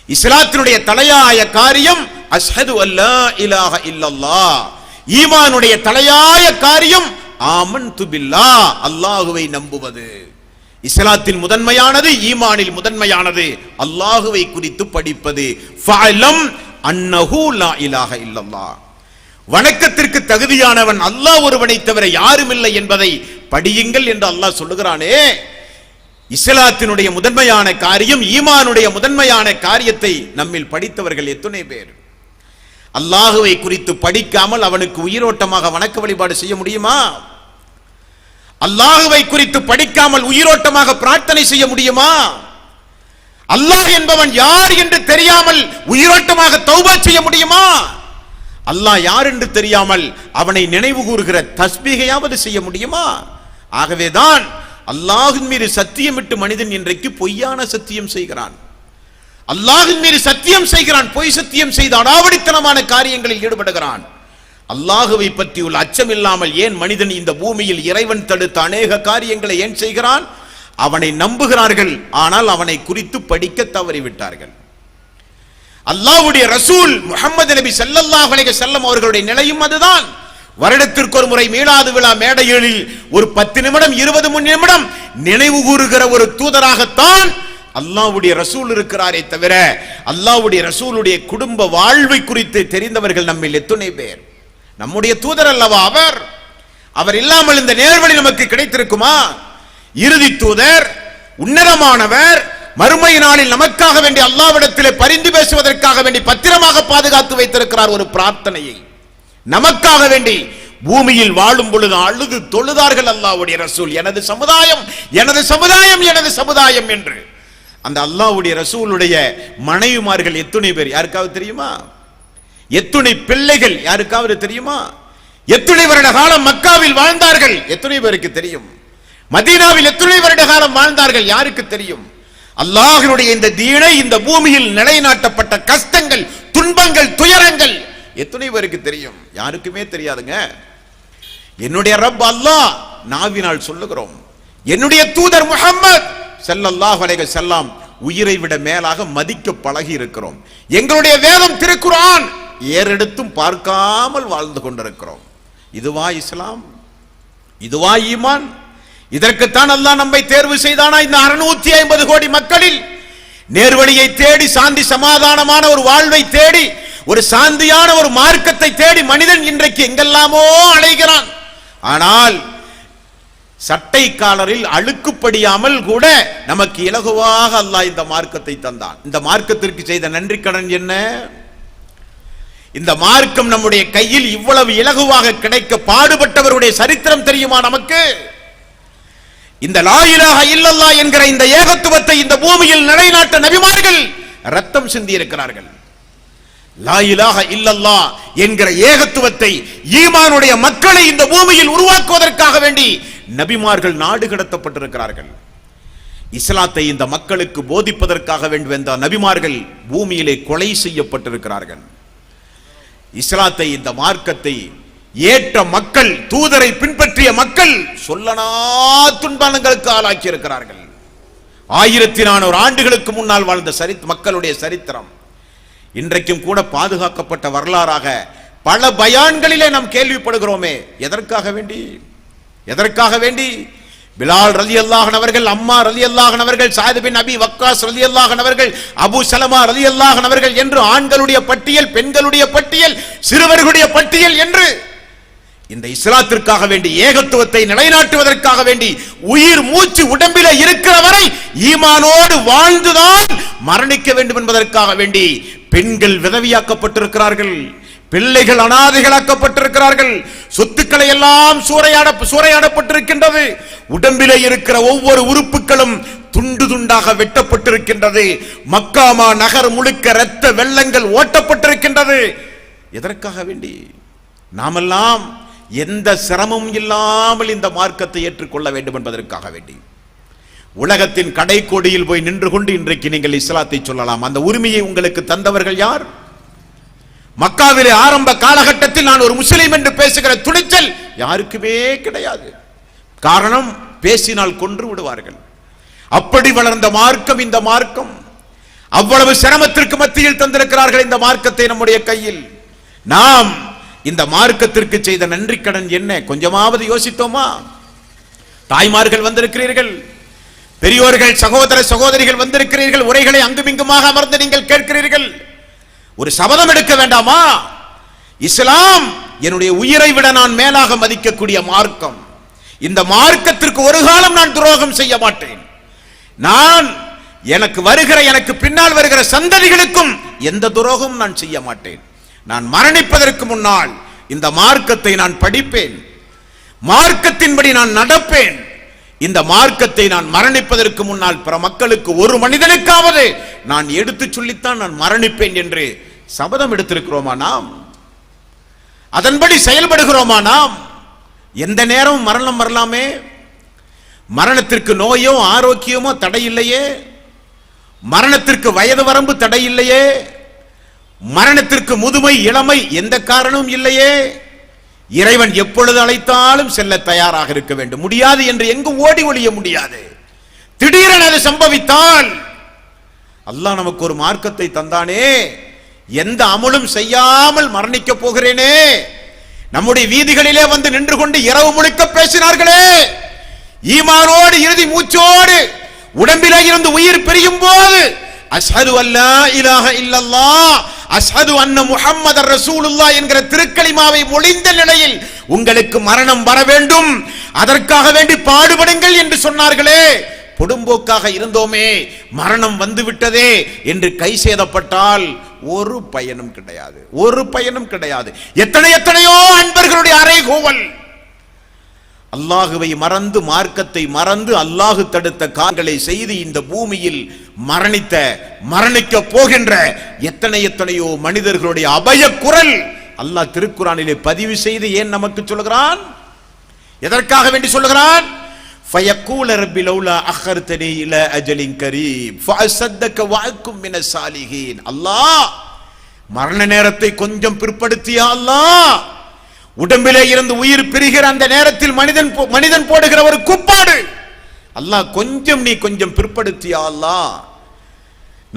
இஸ்லாத்தினுடைய தலையாய காரியம் அஷ்ஹது அல்லா இலாஹ இல்லல்லாஹ். ஈமானுடைய தலையாய காரியம் ஆமன்து பில்லாஹ், அல்லாஹுவை நம்புவது. இஸ்லாத்தின் முதன்மையானது, ஈமானில் முதன்மையானது அல்லாஹுவை குறித்து படிப்பது. ஃபஅலம் அன்னஹு லா இலாஹ இல்லல்லாஹ். வணக்கத்திற்கு தகுதியானவன் அல்லாஹ் ஒருவனை தவிர யாரும் இல்லை என்பதை படியுங்கள் என்று அல்லாஹ் சொல்லுகிறானே. இஸ்லாத்தினுடைய முதன்மையான காரியம், ஈமானுடைய முதன்மையான காரியத்தை நம்மில் படித்தவர்கள் எத்தனை பேர்? அல்லாஹுவை குறித்து படிக்காமல் அவனுக்கு உயிரோட்டமாக வணக்க வழிபாடு செய்ய முடியுமா? அல்லாஹுவை குறித்து படிக்காமல் உயிரோட்டமாக பிரார்த்தனை செய்ய முடியுமா? அல்லாஹ் என்பவன் யார் என்று தெரியாமல் உயிரோட்டமாக தௌபா செய்ய முடியுமா? அல்லாஹ் யார் என்று தெரியாமல் அவனை நினைவு கூறுகிற தஸ்பீகையாவது செய்ய முடியுமா? ஆகவேதான் அல்லாஹ்வின் மீது சத்தியமிட்டு மனிதன் இன்றைக்கு பொய்யான சத்தியம் செய்கிறான். அல்லாஹ்வின் மீது சத்தியம் செய்கிறான், பொய் சத்தியம் செய்து அடாவடித்தனமான காரியங்களில் ஈடுபடுகிறான். அல்லாஹுவை பற்றி உள்ள அச்சம் இல்லாமல் ஏன் மனிதன் இந்த பூமியில் இறைவன் தடுத்த அநேக காரியங்களை ஏன் செய்கிறான்? அவனை நம்புகிறார்கள், ஆனால் அவனை குறித்து படிக்க தவறிவிட்டார்கள். அல்லாஹ்வுடைய ரசூல் முஹம்மது நபி ஸல்லல்லாஹு அலைஹி வஸல்லம் அவர்களுடைய நிலையும் அதுதான். வருடத்திற்கு ஒரு முறை மீலாது விழா மேடைகளில் ஒரு 10 நிமிடம் 20 நிமிடம் நினைவு கூறுகிற ஒரு தூதராகத்தான் அல்லாஹ்வுடைய ரசூல் இருக்கிறாரே தவிர அல்லாஹ்வுடைய ரசூலுடைய குடும்ப வாழ்வை குறித்து தெரிந்தவர்கள் நம்மில் எத்தனை பேர்? நம்முடைய தூதர் அல்லவா அவர். அவர் இல்லாமல் இந்த நேர்வழி நமக்கு கிடைத்திருக்குமா? இறுதி தூதர், உன்னதமானவர், மறுமை நாளில் நமக்காக வேண்டி அல்லாஹ்விடத்திலே பரிந்து பேசுவதற்காக வேண்டி பத்திரமாக பாதுகாத்து வைத்திருக்கிறார் ஒரு பிரார்த்தனையை. நமக்காக வேண்டி பூமியில் வாழும் பொழுது அழுது தொழுதார்கள் அல்லாஹ்வுடைய ரசூல், எனது சமுதாயம் எனது சமுதாயம் எனது சமுதாயம் என்று. அந்த அல்லாஹ்வுடைய ரசூலுடைய மனைவிமார்கள் எத்தனை பேர் யாருக்காவது தெரியுமா? எத்தனை பிள்ளைகள் யாருக்காவது தெரியுமா? எத்தனை வருட காலம் மக்காவில் வாழ்ந்தார்கள் எத்தனை பேருக்கு தெரியும்? மதீனாவில் எத்தனை வருட காலம் வாழ்ந்தார்கள் யாருக்கு தெரியும்? அல்லாஹ்வுடைய இந்த தீனை இந்த பூமியில் நிலைநாட்டப்பட்ட கஷ்டங்கள், துன்பங்கள், துயரங்கள் எத்தனை பேருக்கு தெரியும்? யாருக்குமே தெரியாதுங்க. என்னுடைய ரப் அல்லாஹ் நாவினால் சொல்லுகிறோம், என்னுடைய தூதர் முஹம்மத் ஸல்லல்லாஹு அலைஹி வஸல்லம் உயிரை விட மேலாக மதிக்க பழகி இருக்கிறோம். எங்களுடைய வேதம் திருக்குர்ஆன் ஏறெடுத்தும் பார்க்காமல் வாழ்ந்து கொண்டிருக்கிறோம். இதுவா இஸ்லாம்? இதுவா ஈமான்? இதற்குத்தான் அல்லாஹ் நம்மை தேர்வு செய்தானா? இந்த 650 கோடி மக்களில் நேர்வழியை தேடி, சாந்தி சமாதானமான ஒரு வாழ்வை தேடி, ஒரு சாந்தியான ஒரு மார்க்கத்தை தேடி மனிதன் இன்றைக்கு எங்கெல்லாமோ அலைகிறான். ஆனால் சட்டை காலரில் அழுக்குப்படியாமல் கூட நமக்கு இலகுவாக அல்லாஹ் இந்த மார்க்கத்தை தந்தான். இந்த மார்க்கத்திற்கு செய்த நன்றி கடன் என்ன? இந்த மார்க்கம் நம்முடைய கையில் இவ்வளவு இலகுவாக கிடைக்க பாடுபட்டவருடைய சரித்திரம் தெரியுமா நமக்கு? இந்த லா இலாஹ இல்லல்லாஹ் என்கிற இந்த ஏகத்துவத்தை இந்த பூமியில் நிலைநாட்ட நபிமார்கள் ரத்தம் சிந்தி இருக்கிறார்கள். லா இலாஹ இல்லல்லாஹ் என்கிற ஏகத்துவத்தை, ஈமானுடைய மக்களை இந்த பூமியில் உருவாக்குவதற்காக வேண்டி நபிமார்கள் நாடு கடத்தப்பட்டிருக்கிறார்கள். இஸ்லாத்தை இந்த மக்களுக்கு போதிப்பதற்காக வேண்டி வந்த நபிமார்கள் பூமியிலே கொலை செய்யப்பட்டிருக்கிறார்கள். இஸ்லாத்தை, இந்த மார்க்கத்தை ஏற்ற மக்கள், தூதரை பின்பற்றிய மக்கள் சொல்லனா துன்பங்களுக்கு ஆளாக்கி இருக்கிறார்கள். 1400 ஆண்டுகளுக்கு முன்னால் வாழ்ந்த மக்களுடைய சரித்திரம் இன்றைக்கும் கூட பாதுகாக்கப்பட்ட வரலாறாக பல பயான்களிலே நாம் கேள்விப்படுகிறோமே. எதற்காக வேண்டி? எதற்காக வேண்டி? பிலால் ரலியல்லாஹு அன்ஹு அவர்கள், அம்மார் ரலியல்லாஹு அன்ஹு அவர்கள், சாத் பின் அபி வக்காஸ் ரலியல்லாஹு அன்ஹு அவர்கள், அபூ சலமா ரலியல்லாஹு அன்ஹு அவர்கள் என்று ஆண்களுடைய பட்டியல், பெண்களுடைய பட்டியல், சிறுவர்களுடைய பட்டியல் என்று இந்த இஸ்லாத்திற்காக வேண்டி, ஏகத்துவத்தை நிலைநாட்டுவதற்காக வேண்டி உயிர் மூச்சு உடம்பில இருக்கிற வரை ஈமானோடு வாழ்ந்துதான் மரணிக்க வேண்டும் என்பதற்காக வேண்டி பெண்கள் விதவியாக்கப்பட்டிருக்கிறார்கள், பிள்ளைகள் அனாதைகளாக்கப்பட்டிருக்கிறார்கள், சொத்துக்களை எல்லாம் சூறையாடப்பட்டிருக்கின்றது, உடம்பிலே இருக்கிற ஒவ்வொரு உறுப்புகளும் துண்டு துண்டாக வெட்டப்பட்டிருக்கின்றது, மக்காமா நகர் முழுக்க இரத்த வெள்ளங்கள் ஓட்டப்பட்டிருக்கின்றது. எதற்காக வேண்டி? நாமெல்லாம் எந்த சிரமமும் இல்லாமல் இந்த மார்க்கத்தை ஏற்றுக்கொள்ள வேண்டும் என்பதற்காக வேண்டி உலகத்தின் கடைக்கோடியில் போய் நின்று கொண்டு இன்றைக்கு நீங்கள் இஸ்லாத்தை சொல்லலாம். அந்த உரிமையை உங்களுக்கு தந்தவர்கள் யார்? மக்காவிலே ஆரம்ப காலகட்டத்தில் நான் ஒரு முஸ்லிம் என்று பேசுகிற துணிச்சல் யாருக்குமே கிடையாது. காரணம், பேசினால் கொன்று விடுவார்கள். அப்படி வளர்ந்த மார்க்கம் இந்த மார்க்கம். அவ்வளவு சிரமத்திற்கு மத்தியில் தந்திருக்கிறார்கள் இந்த மார்க்கத்தை நம்முடைய கையில். நாம் இந்த மார்க்கத்திற்கு செய்த நன்றி கடன் என்ன? கொஞ்சமாவது யோசித்தோமா? தாய்மார்கள் வந்திருக்கிறீர்கள், பெரியோர்கள், சகோதர சகோதரிகள் வந்திருக்கிறீர்கள், உரைகளை அங்குமிங்குமாக அமர்ந்து நீங்கள் கேட்கிறீர்கள். ஒரு சபதம் எடுக்க வேண்டாமா? இஸ்லாம் என்னுடைய உயிரை விட நான் மேலாக மதிக்கக்கூடிய மார்க்கம். இந்த மார்க்கத்திற்கு ஒரு காலம் நான் துரோகம் செய்ய மாட்டேன். நான் எனக்கு பின்னால் வருகிற சந்ததிகளுக்கும் எந்த துரோகமும் நான் செய்ய மாட்டேன். நான் மரணிப்பதற்கு முன்னால் இந்த மார்க்கத்தை நான் படிப்பேன், மார்க்கத்தின்படி நான் நடப்பேன். இந்த மார்க்கத்தை நான் மரணிப்பதற்கு முன்னால் பிற மக்களுக்கு, ஒரு மனிதனுக்காவது நான் எடுத்து சொல்லித்தான் நான் மரணிப்பேன் என்று சபதம் எடுத்திருக்கிறோமா நாம்? அதன்படி செயல்படுகிறோமா நாம்? எந்த நேரமும் மரணம் வரலாமே. மரணத்திற்கு நோயோ ஆரோக்கியமோ தடை இல்லையே, மரணத்திற்கு வயது வரம்பு தடை இல்லையே, மரணத்திற்கு முதுமை இளமை எந்த காரணமும் இல்லையே. இறைவன் எப்பொழுது அழைத்தாலும் செல்ல தயாராக இருக்க வேண்டும். முடியாது என்று எங்கும் ஓடி ஒளிய முடியாது. திடீரென அது சம்பவித்தால், அல்லாஹ் நமக்கு ஒரு மார்க்கத்தை தந்தானே, எந்த அமலும் செய்யாமல் மரணிக்க போகிறேனே, நம்முடைய வீதிகளிலே வந்து நின்று கொண்டு இரவு முழுக்க பேசினார்களே, ஈமானோடு இறுதி மூச்சோடு உடம்பிலே இருந்து உயிர் பிரியும் போது அஷ்ஹது அல்லா இலாஹ இல்லல்லாஹ் அஷ்ஹது அன்ன முஹம்மதர் ரசூலுல்லாஹ் என்கிற திருக்கலிமாவை மொழிந்த நிலையில் உங்களுக்கு மரணம் வர வேண்டும், அதற்காக வேண்டி பாடுபடுங்கள் என்று சொன்னார்களே. பொடும்போக்காக இருந்தோமே, மரணம் வந்துவிட்டதே என்று கை சேதப்பட்டால் ஒரு பயனும் கிடையாது, ஒரு பயனும் கிடையாது. எத்தனையோ அன்பர்களுடைய அறைகூவல், அல்லாஹுவை மறந்து மார்க்கத்தை மறந்து அல்லாஹு தடுத்த காரியங்களை செய்து இந்த பூமியில் மரணிக்க போகின்ற எத்தனையோ மனிதர்களுடைய அபய குரல் அல்லாஹ் திருக்குரானிலே பதிவு செய்து ஏன் நமக்கு சொல்கிறான்? எதற்காக வேண்டி சொல்கிறான்? ஃபயக்கூல ரப்பி லௌலா அഖர்தனி இலா அஜலின் கரீம் ஃபஅஸத்தக வஅக்கும் மினஸ் சாலிஹீன். அல்லாஹ் மரண நேரத்தை கொஞ்சம் பிற்படுத்தியா அல்லாஹ், உடம்பிலே இருந்து உயிர் பிரிகிற அந்த நேரத்தில் மனிதன் போடுகிற ஒரு கூப்பாடு, அல்லாஹ் நீ கொஞ்சம் பிற்படுத்தியா அல்லாஹ்,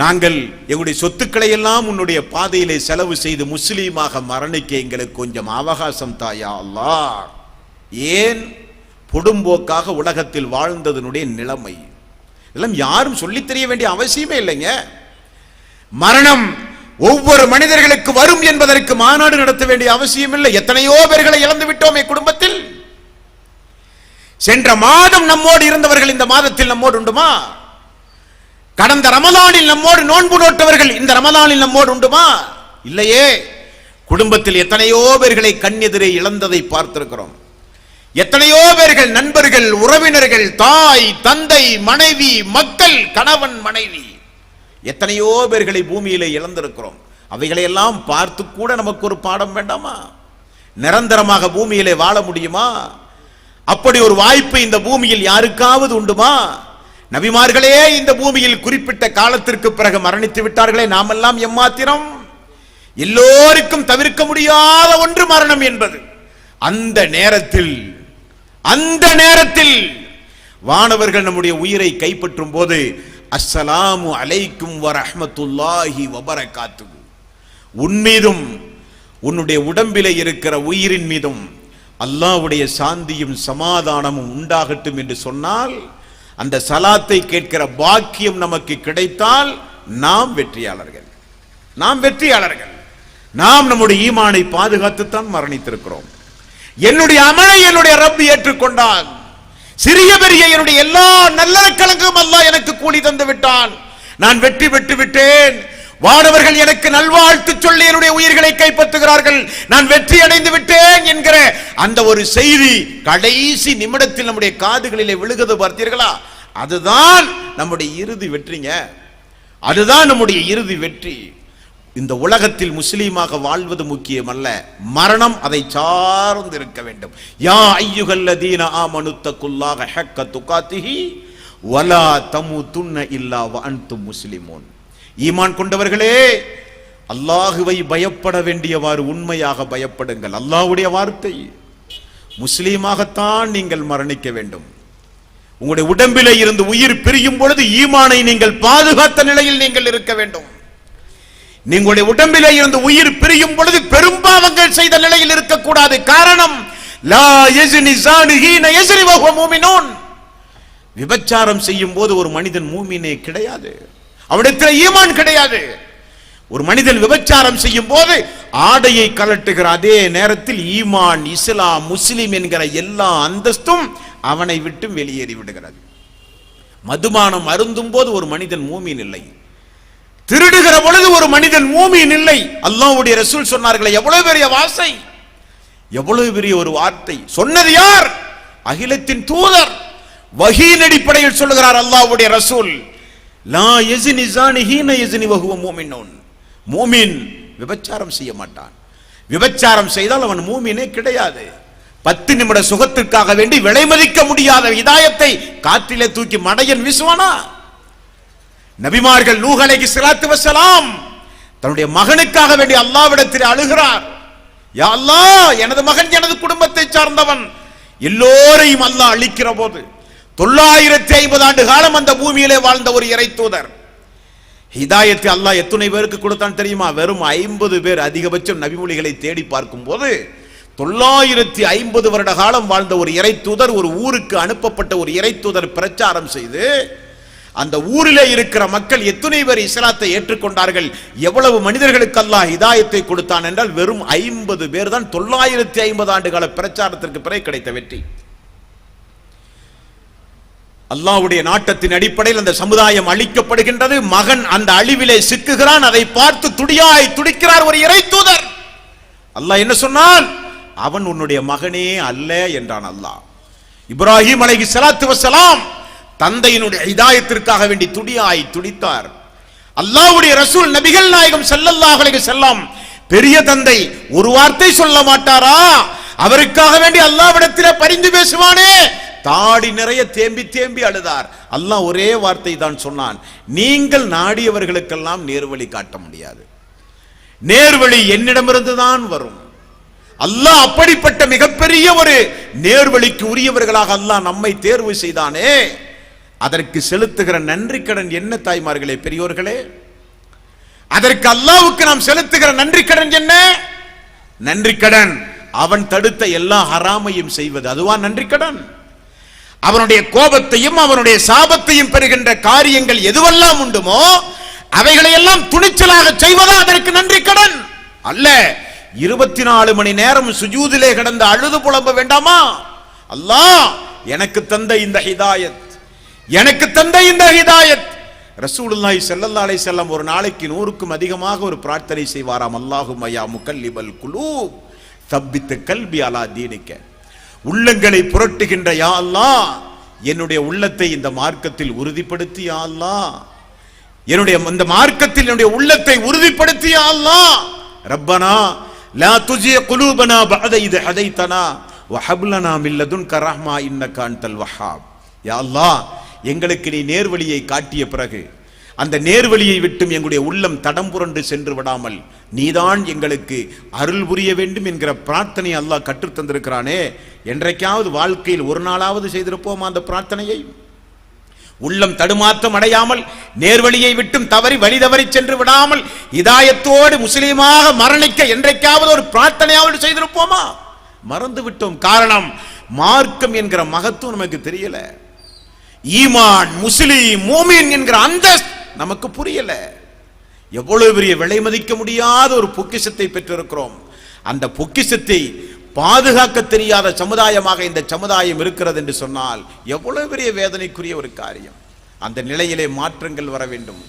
நாங்கள் எங்களுடைய சொத்துக்களை எல்லாம் உன்னுடைய பாதையிலே செலவு செய்து முஸ்லீமாக மரணிக்க எங்களுக்கு கொஞ்சம் அவகாசம் தாயா அல்லாஹ். ஏன்? பொடும்போக்காக உலகத்தில் வாழ்ந்ததனுடைய நிலைமை இதெல்லாம் யாரும் சொல்லித் தெரிய வேண்டிய அவசியமே இல்லைங்க. மரணம் ஒவ்வொரு மனிதர்களுக்கு வரும் என்பதற்கு மாநாடு நடத்த வேண்டிய அவசியம் இல்லை. எத்தனையோ பேர்களை இழந்து விட்டோமே குடும்பத்தில். சென்ற மாதம் நம்மோடு இருந்தவர்கள் இந்த மாதத்தில் நம்மோடு உண்டுமா? கடந்த ரமலானில் நம்மோடு நோன்பு நோட்டவர்கள் இந்த ரமலானில் நம்மோடு உண்டுமா? இல்லையே. குடும்பத்தில் எத்தனையோ பேர்களை கண்ணெதிரே இழந்ததை பார்த்திருக்கிறோம். எத்தனையோ பேர்கள், நண்பர்கள், உறவினர்கள், தாய் தந்தை, மனைவி, மக்கள், கணவன் மனைவி, எத்தனையோ பேர்களை பூமியிலே இழந்திருக்கிறோம். அவைகளை எல்லாம் பார்த்து கூட நமக்கு ஒரு பாடம் வேண்டாமா? நிரந்தரமாக பூமியிலே வாழ முடியுமா? அப்படி ஒரு வாய்ப்பு இந்த பூமியில் யாருக்காவது உண்டுமா? நபிமார்களே இந்த பூமியில் குறிப்பிட்ட காலத்திற்கு பிறகு மரணித்து விட்டார்களே, நாமெல்லாம் எம்மாத்திரம்? எல்லோருக்கும் தவிர்க்க முடியாத ஒன்று மரணம் என்பது. அந்த நேரத்தில் வானவர்கள் நம்முடைய உயிரை கைப்பற்றும் போது அஸ்ஸலாமு அலைக்கும் வரஹ்மத்துல்லாஹி வபரகாத்துஹு, உன் மீதும் உன்னுடைய உடம்பிலே இருக்கிற உயிரின் மீதும் அல்லாஹ்வுடைய சாந்தியும் சமாதானமும் உண்டாகட்டும் என்று சொன்னால், அந்த சலாத்தை கேட்கிற பாக்கியம் நமக்கு கிடைத்தால் நாம் வெற்றியாளர்கள். நாம் நம்முடைய ஈமானை பாதுகாத்துத்தான் மரணித்திருக்கிறோம். என்னுடைய அமலை என்னுடைய ரப் ஏற்றுக்கொண்டான். சிறிய பெரிய என்னுடைய எல்லா நல்லறக்கணக்கும் அல்லாஹ் எனக்கு கூலி தந்து விட்டான். நான் வெற்றி பெற்று விட்டேன். வானவர்கள் எனக்கு நல்வாழ்த்து சொல்லி என்னுடைய உயிர்களை கைப்பற்றுகிறார்கள். நான் வெற்றி அடைந்து விட்டேன் என்கிற அந்த ஒரு செய்தி கடைசி நிமிடத்தில் நம்முடைய காதுகளிலே விழுகிறது பார்த்தீர்களா? அதுதான் நம்முடைய இறுதி வெற்றிங்க. அதுதான் நம்முடைய இறுதி வெற்றி. இந்த உலகத்தில் முஸ்லீமாக வாழ்வது முக்கியமல்ல, மரணம் அதை சார்ந்து இருக்க வேண்டும். யா அய்யுஹல்லதீன ஆமனுத்தகுல்லாஹ ஹக்க துகாத்திஹி வலா தமுதுன்ன இல்லா வஅன்தும் முஸ்லிமூன். ஈமான் கொண்டவர்களே, அல்லாஹுவை பயப்பட வேண்டியவாறு உண்மையாக பயப்படுங்கள். அல்லாஹ்வுடைய வார்த்தை, முஸ்லீமாகத்தான் நீங்கள் மரணிக்க வேண்டும். உங்களுடைய உடம்பிலே இருந்து உயிர் பிரியும் பொழுது ஈமானை நீங்கள் பாதுகாத்த நிலையில் நீங்கள் இருக்க வேண்டும். நீங்களுடைய உடம்பிலே இருந்து உயிர் பிரியும் பொழுது பெரும்பாவங்கள் செய்த நிலையில் இருக்கக்கூடாது. காரணம், லா யஸ்னி ஸானி ஹீன யஸ்ரி வஹுவ மூமினூன். விபச்சாரம் செய்யும் போது ஒரு மனிதன் மூமினே கிடையாது, அவனிடத்தில் ஈமான் கிடையாது. ஒரு மனிதன் விபச்சாரம் செய்யும் போது ஆடையை கலட்டுகிற அதே நேரத்தில் ஈமான், இஸ்லாம், முஸ்லிம் என்கிற எல்லா அந்தஸ்தும் அவனை விட்டு வெளியேறி விடுகிறது. மதுபானம் அருந்தும் போது ஒரு மனிதன் மூமின் இல்லை. திருடுகிற பொழுது ஒரு மனிதன் மூமின் இல்லை. அல்லாஹ்வுடைய ரசூல் சொன்னார்களே, எவ்வளவு பெரிய வார்த்தை, எவ்வளவு பெரிய ஒரு வார்த்தை. சொன்னது யார்? அகிலத்தின் தூதர். வஹீன் அடிப்படையில் சொல்லுகிறார் அல்லாஹ்வுடைய ரசூல், லா யஸ்னி ஸானி ஹீன யஸ்னி வஹுவ மூமினூன். மூமின் விபச்சாரம் செய்ய மாட்டான். விபச்சாரம் செய்தால் அவன் மூமினே கிடையாது. 10 நிமிட சுகத்திற்காக வேண்டி விலை மதிக்க முடியாத ஹிதாயத்தை காற்றிலே தூக்கி மடையன் வீசுவானா? நபிமார்கள் நூஹ் அலைஹிஸ்ஸலாத்து வஸ்ஸலாம் தன்னுடைய மகனுக்காக வேண்டி அல்லாஹ்விடத்தில் அழுகிறார். யா அல்லாஹ், எனது மகன் எனது குடும்பத்தை சார்ந்தவன். எல்லோரையும் அல்லாஹ் அழிக்கிற போது 950 ஆண்டு காலம் அந்த பூமியிலே வாழ்ந்த ஒரு இறை தூதர். ஹிதாயத்தை அல்லாஹ் எத்தனை பேருக்கு கொடுத்தான் தெரியுமா? வெறும் 50 பேர். அதிகபட்சம் நபிமொழிகளை தேடி பார்க்கும் போது 950 வருட காலம் வாழ்ந்த ஒரு இறை தூதர், ஒரு ஊருக்கு அனுப்பப்பட்ட ஒரு இறை தூதர் பிரச்சாரம் செய்து அந்த ஊரிலே இருக்கிற மக்கள் எத்தனை பேர் இஸ்லாத்தை ஏற்றுக்கொண்டார்கள்? எவ்வளவு மனிதர்களுக்கு அல்லாஹ் ஹிதாயத்தை கொடுத்தான் என்றால் வெறும் 50 பேர் தான் 950 ஆண்டுகால பிரச்சாரத்திற்கு பிறகு கிடைத்த வெற்றி. அல்லாஹ்வுடைய நாட்டத்தின் அடிப்படையில் அந்த சமுதாயம் அழிக்கப்படுகின்றது. மகன் அந்த அழிவிலே சிக்குகிறான். அதை பார்த்து துடிக்கிறார் ஒரு இறை தூதர். அல்லாஹ் என்ன சொன்னான்? அவன் உன்னுடைய மகனே அல்ல என்றான் அல்லாஹ். இப்ராஹிம் அலைஹிஸ்ஸலாத்து வஸ்ஸலாம் தந்தையினுடைய ஹிதாயத்திற்காக வேண்டி துடித்தார். அல்லாஹ்வுடைய ரசூல் நபிகள் நாயகம் ஸல்லல்லாஹு அலைஹி வஸல்லம் பெரிய தந்தை ஒரு வார்த்தை சொல்ல மாட்டாரா? அவருக்காக வேண்டி அல்லாஹ்விடத்திலே பரிந்து பேசுவானே, தாடி நிறைய தேம்பி அழுதார். அல்லாஹ் ஒரே வார்த்தை தான் சொன்னான், நீங்கள் நாடியவர்களுக்கெல்லாம் நேர்வழி காட்ட முடியாது, நேர்வழி என்னிடமிருந்து தான் வரும். அல்லாஹ் அப்படிப்பட்ட மிகப்பெரிய ஒரு நேர்வழிக்கு உரியவர்களாக அல்லாஹ் நம்மை தேர்வு செய்தானே, அதற்கு செலுத்துகிற நன்றி கடன் என்ன தாய்மார்களே, பெரியோர்களே? அதற்கு அல்லாஹ்வுக்கு நாம் செலுத்துகிற நன்றி கடன் என்ன? நன்றி கடன் அவன் தடுத்த எல்லா ஹராமையும் செய்வது, அதுவா நன்றி கடன்? அவனுடைய கோபத்தையும் அவனுடைய சாபத்தையும் பெறுகின்ற காரியங்கள் எதுவெல்லாம் உண்டுமோ அவைகளை எல்லாம் துணிச்சலாக செய்வதா அதற்கு நன்றி கடன் அல்ல. 24 மணி நேரம் சுஜூதிலே கிடந்து அழுது புலம்ப வேண்டாமா? அல்லாஹ் எனக்கு தந்த இந்த ஹிதாயத், எனக்கு தந்த இந்த ஹிதாயத். ரசூலுல்லாஹி ஸல்லல்லாஹு அலைஹி வஸல்லம் ஒரு நாளைக்கு 100க்கும் அதிகமாக ஒரு பிரார்த்தனை செய்வாராம். அல்லாஹும்ம யா முகல்லிபல் குலூப் தப்பித் கல்பி அலா தீனிக்க. உள்ளங்களை புரட்டுகின்ற யா அல்லாஹ், என்னுடைய உள்ளத்தை இந்த மார்க்கத்தில் உறுதிப்படுத்தி யா அல்லாஹ், என்னுடைய இந்த மார்க்கத்தில் என்னுடைய உள்ளத்தை உறுதிப்படுத்தி யா அல்லாஹ். ரப்பனா லா துஜி குலூபனா பஅத இத் ஹதைதனா வ ஹப் லனா மின் லதுன்க ரஹ்மா இன்னக அன்தல் வஹ்ஹாப். யா அல்லாஹ், எங்களுக்கு நீ நேர்வழியை காட்டிய பிறகு அந்த நேர்வழியை விட்டும் எங்களுடைய உள்ளம் தடம் புரண்டு சென்று விடாமல் நீதான் எங்களுக்கு அருள் புரிய வேண்டும் என்கிற பிரார்த்தனை அல்லாஹ் கற்றுத் தந்திருக்கிறானே. என்றைக்காவது வாழ்க்கையில் ஒரு நாளாவது செய்திருப்போமா அந்த பிரார்த்தனையை? உள்ளம் தடுமாற்றம் அடையாமல் நேர்வழியை விட்டும் வழி தவறி சென்று விடாமல் ஹிதாயத்தோடு முஸ்லீமாக மரணிக்க என்றைக்காவது ஒரு பிரார்த்தனையாவது செய்திருப்போமா? மறந்து விட்டோம். காரணம், மார்க்கம் என்கிற மகத்துவம் நமக்கு தெரியல. ஈமான், முஸ்லிம், மூமின் என்கிற அந்தஸ்து நமக்கு புரியல. எவ்வளவு பெரிய விலை மதிக்க முடியாத ஒரு பொக்கிஷத்தை பெற்றிருக்கிறோம். அந்த பொக்கிஷத்தை பாதுகாக்க தெரியாத சமுதாயமாக இந்த சமுதாயம் இருக்கிறது என்று சொன்னால் எவ்வளவு பெரிய வேதனைக்குரிய ஒரு காரியம். அந்த நிலையிலே மாற்றங்கள் வர வேண்டும்.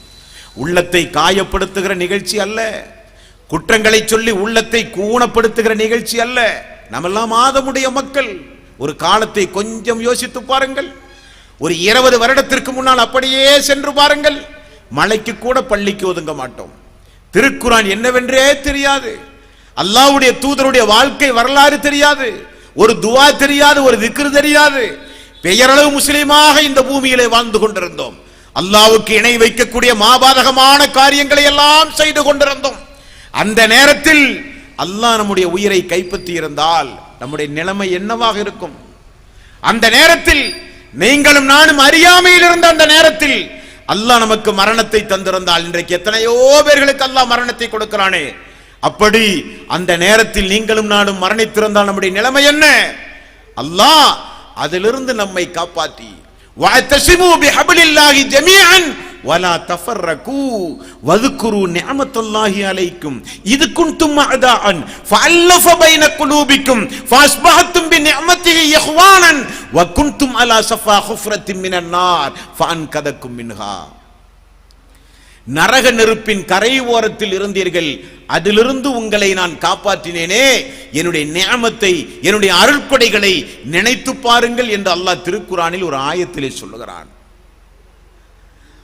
உள்ளத்தை காயப்படுத்துகிற நிகழ்ச்சி அல்ல, குற்றங்களை சொல்லி உள்ளத்தை கூணப்படுத்துகிற நிகழ்ச்சி அல்ல. நம்மெல்லாம் ஆதமுடைய மக்கள். ஒரு காலத்தை கொஞ்சம் யோசித்து பாருங்கள். ஒரு 20 வருடத்திற்கு முன்னால் அப்படியே சென்று பாருங்கள். மலைக்கு கூட பள்ளிக்கு ஒதுங்க மாட்டோம். திருக்குரான் என்னவென்றே தெரியாது. அல்லாஹ்வுடைய தூதருடைய வாழ்க்கை வரலாறு தெரியாது. ஒரு துவா தெரியாது, ஒரு திக்ர் தெரியாது. பெயரளவு முஸ்லீமாக இந்த பூமியிலே வாழ்ந்து கொண்டிருந்தோம். அல்லாஹ்வுக்கு இணை வைக்கக்கூடிய மாபாதகமான காரியங்களை எல்லாம் செய்து கொண்டிருந்தோம். அந்த நேரத்தில் அல்லாஹ் நம்முடைய உயிரை கைப்பற்றி இருந்தால் நம்முடைய நிலைமை என்னவாக இருக்கும்? அந்த நேரத்தில் நீங்களும் நானும் அறியாமையில் இருந்த அந்த நேரத்தில் அல்லாஹ் நமக்கு மரணத்தை தந்திருந்தால் இன்றைக்கு எத்தனையோ பேர்களுக்கு அல்லாஹ் மரணத்தை கொடுக்கிறானே. அப்படி அந்த நேரத்தில் நீங்களும் நானும் மரணித்திருந்தால் நம்முடைய நிலைமை என்ன? அல்லாஹ் அதிலிருந்து நம்மை காப்பாற்றி வஅத்தஸிமு பிஹப்லில்லாஹி ஜமீஅன் வலா தஃபர்ரகு வذ்குரு நிஅமத்துல்லாஹி அலைக்கும் இத் குன்தும் அஅதாஅன் ஃபஅல்லஃப பைன குலூபிக்கும் ஃபஅஸ்பஹத்தும் பிநிஅமத்திஹி இஹ்வானன் வ குன்தும் அலா ஸஃபா ஹுஃப்ரத்தின் மினன் நார் ஃபஅன்கதக்கும் மின்ஹா. நரக நெருப்பின் கரை ஓரத்தில் இருந்தீர்கள், அதிலிருந்து உங்களை நான் காப்பாற்றினேனே. என்னுடைய நிஅமத்தை, என்னுடைய அருள்கொடைகளை நினைத்து பாருங்கள் என்று அல்லாஹ் திருக்குரானில் ஒரு ஆயத்திலே சொல்லுகிறான்.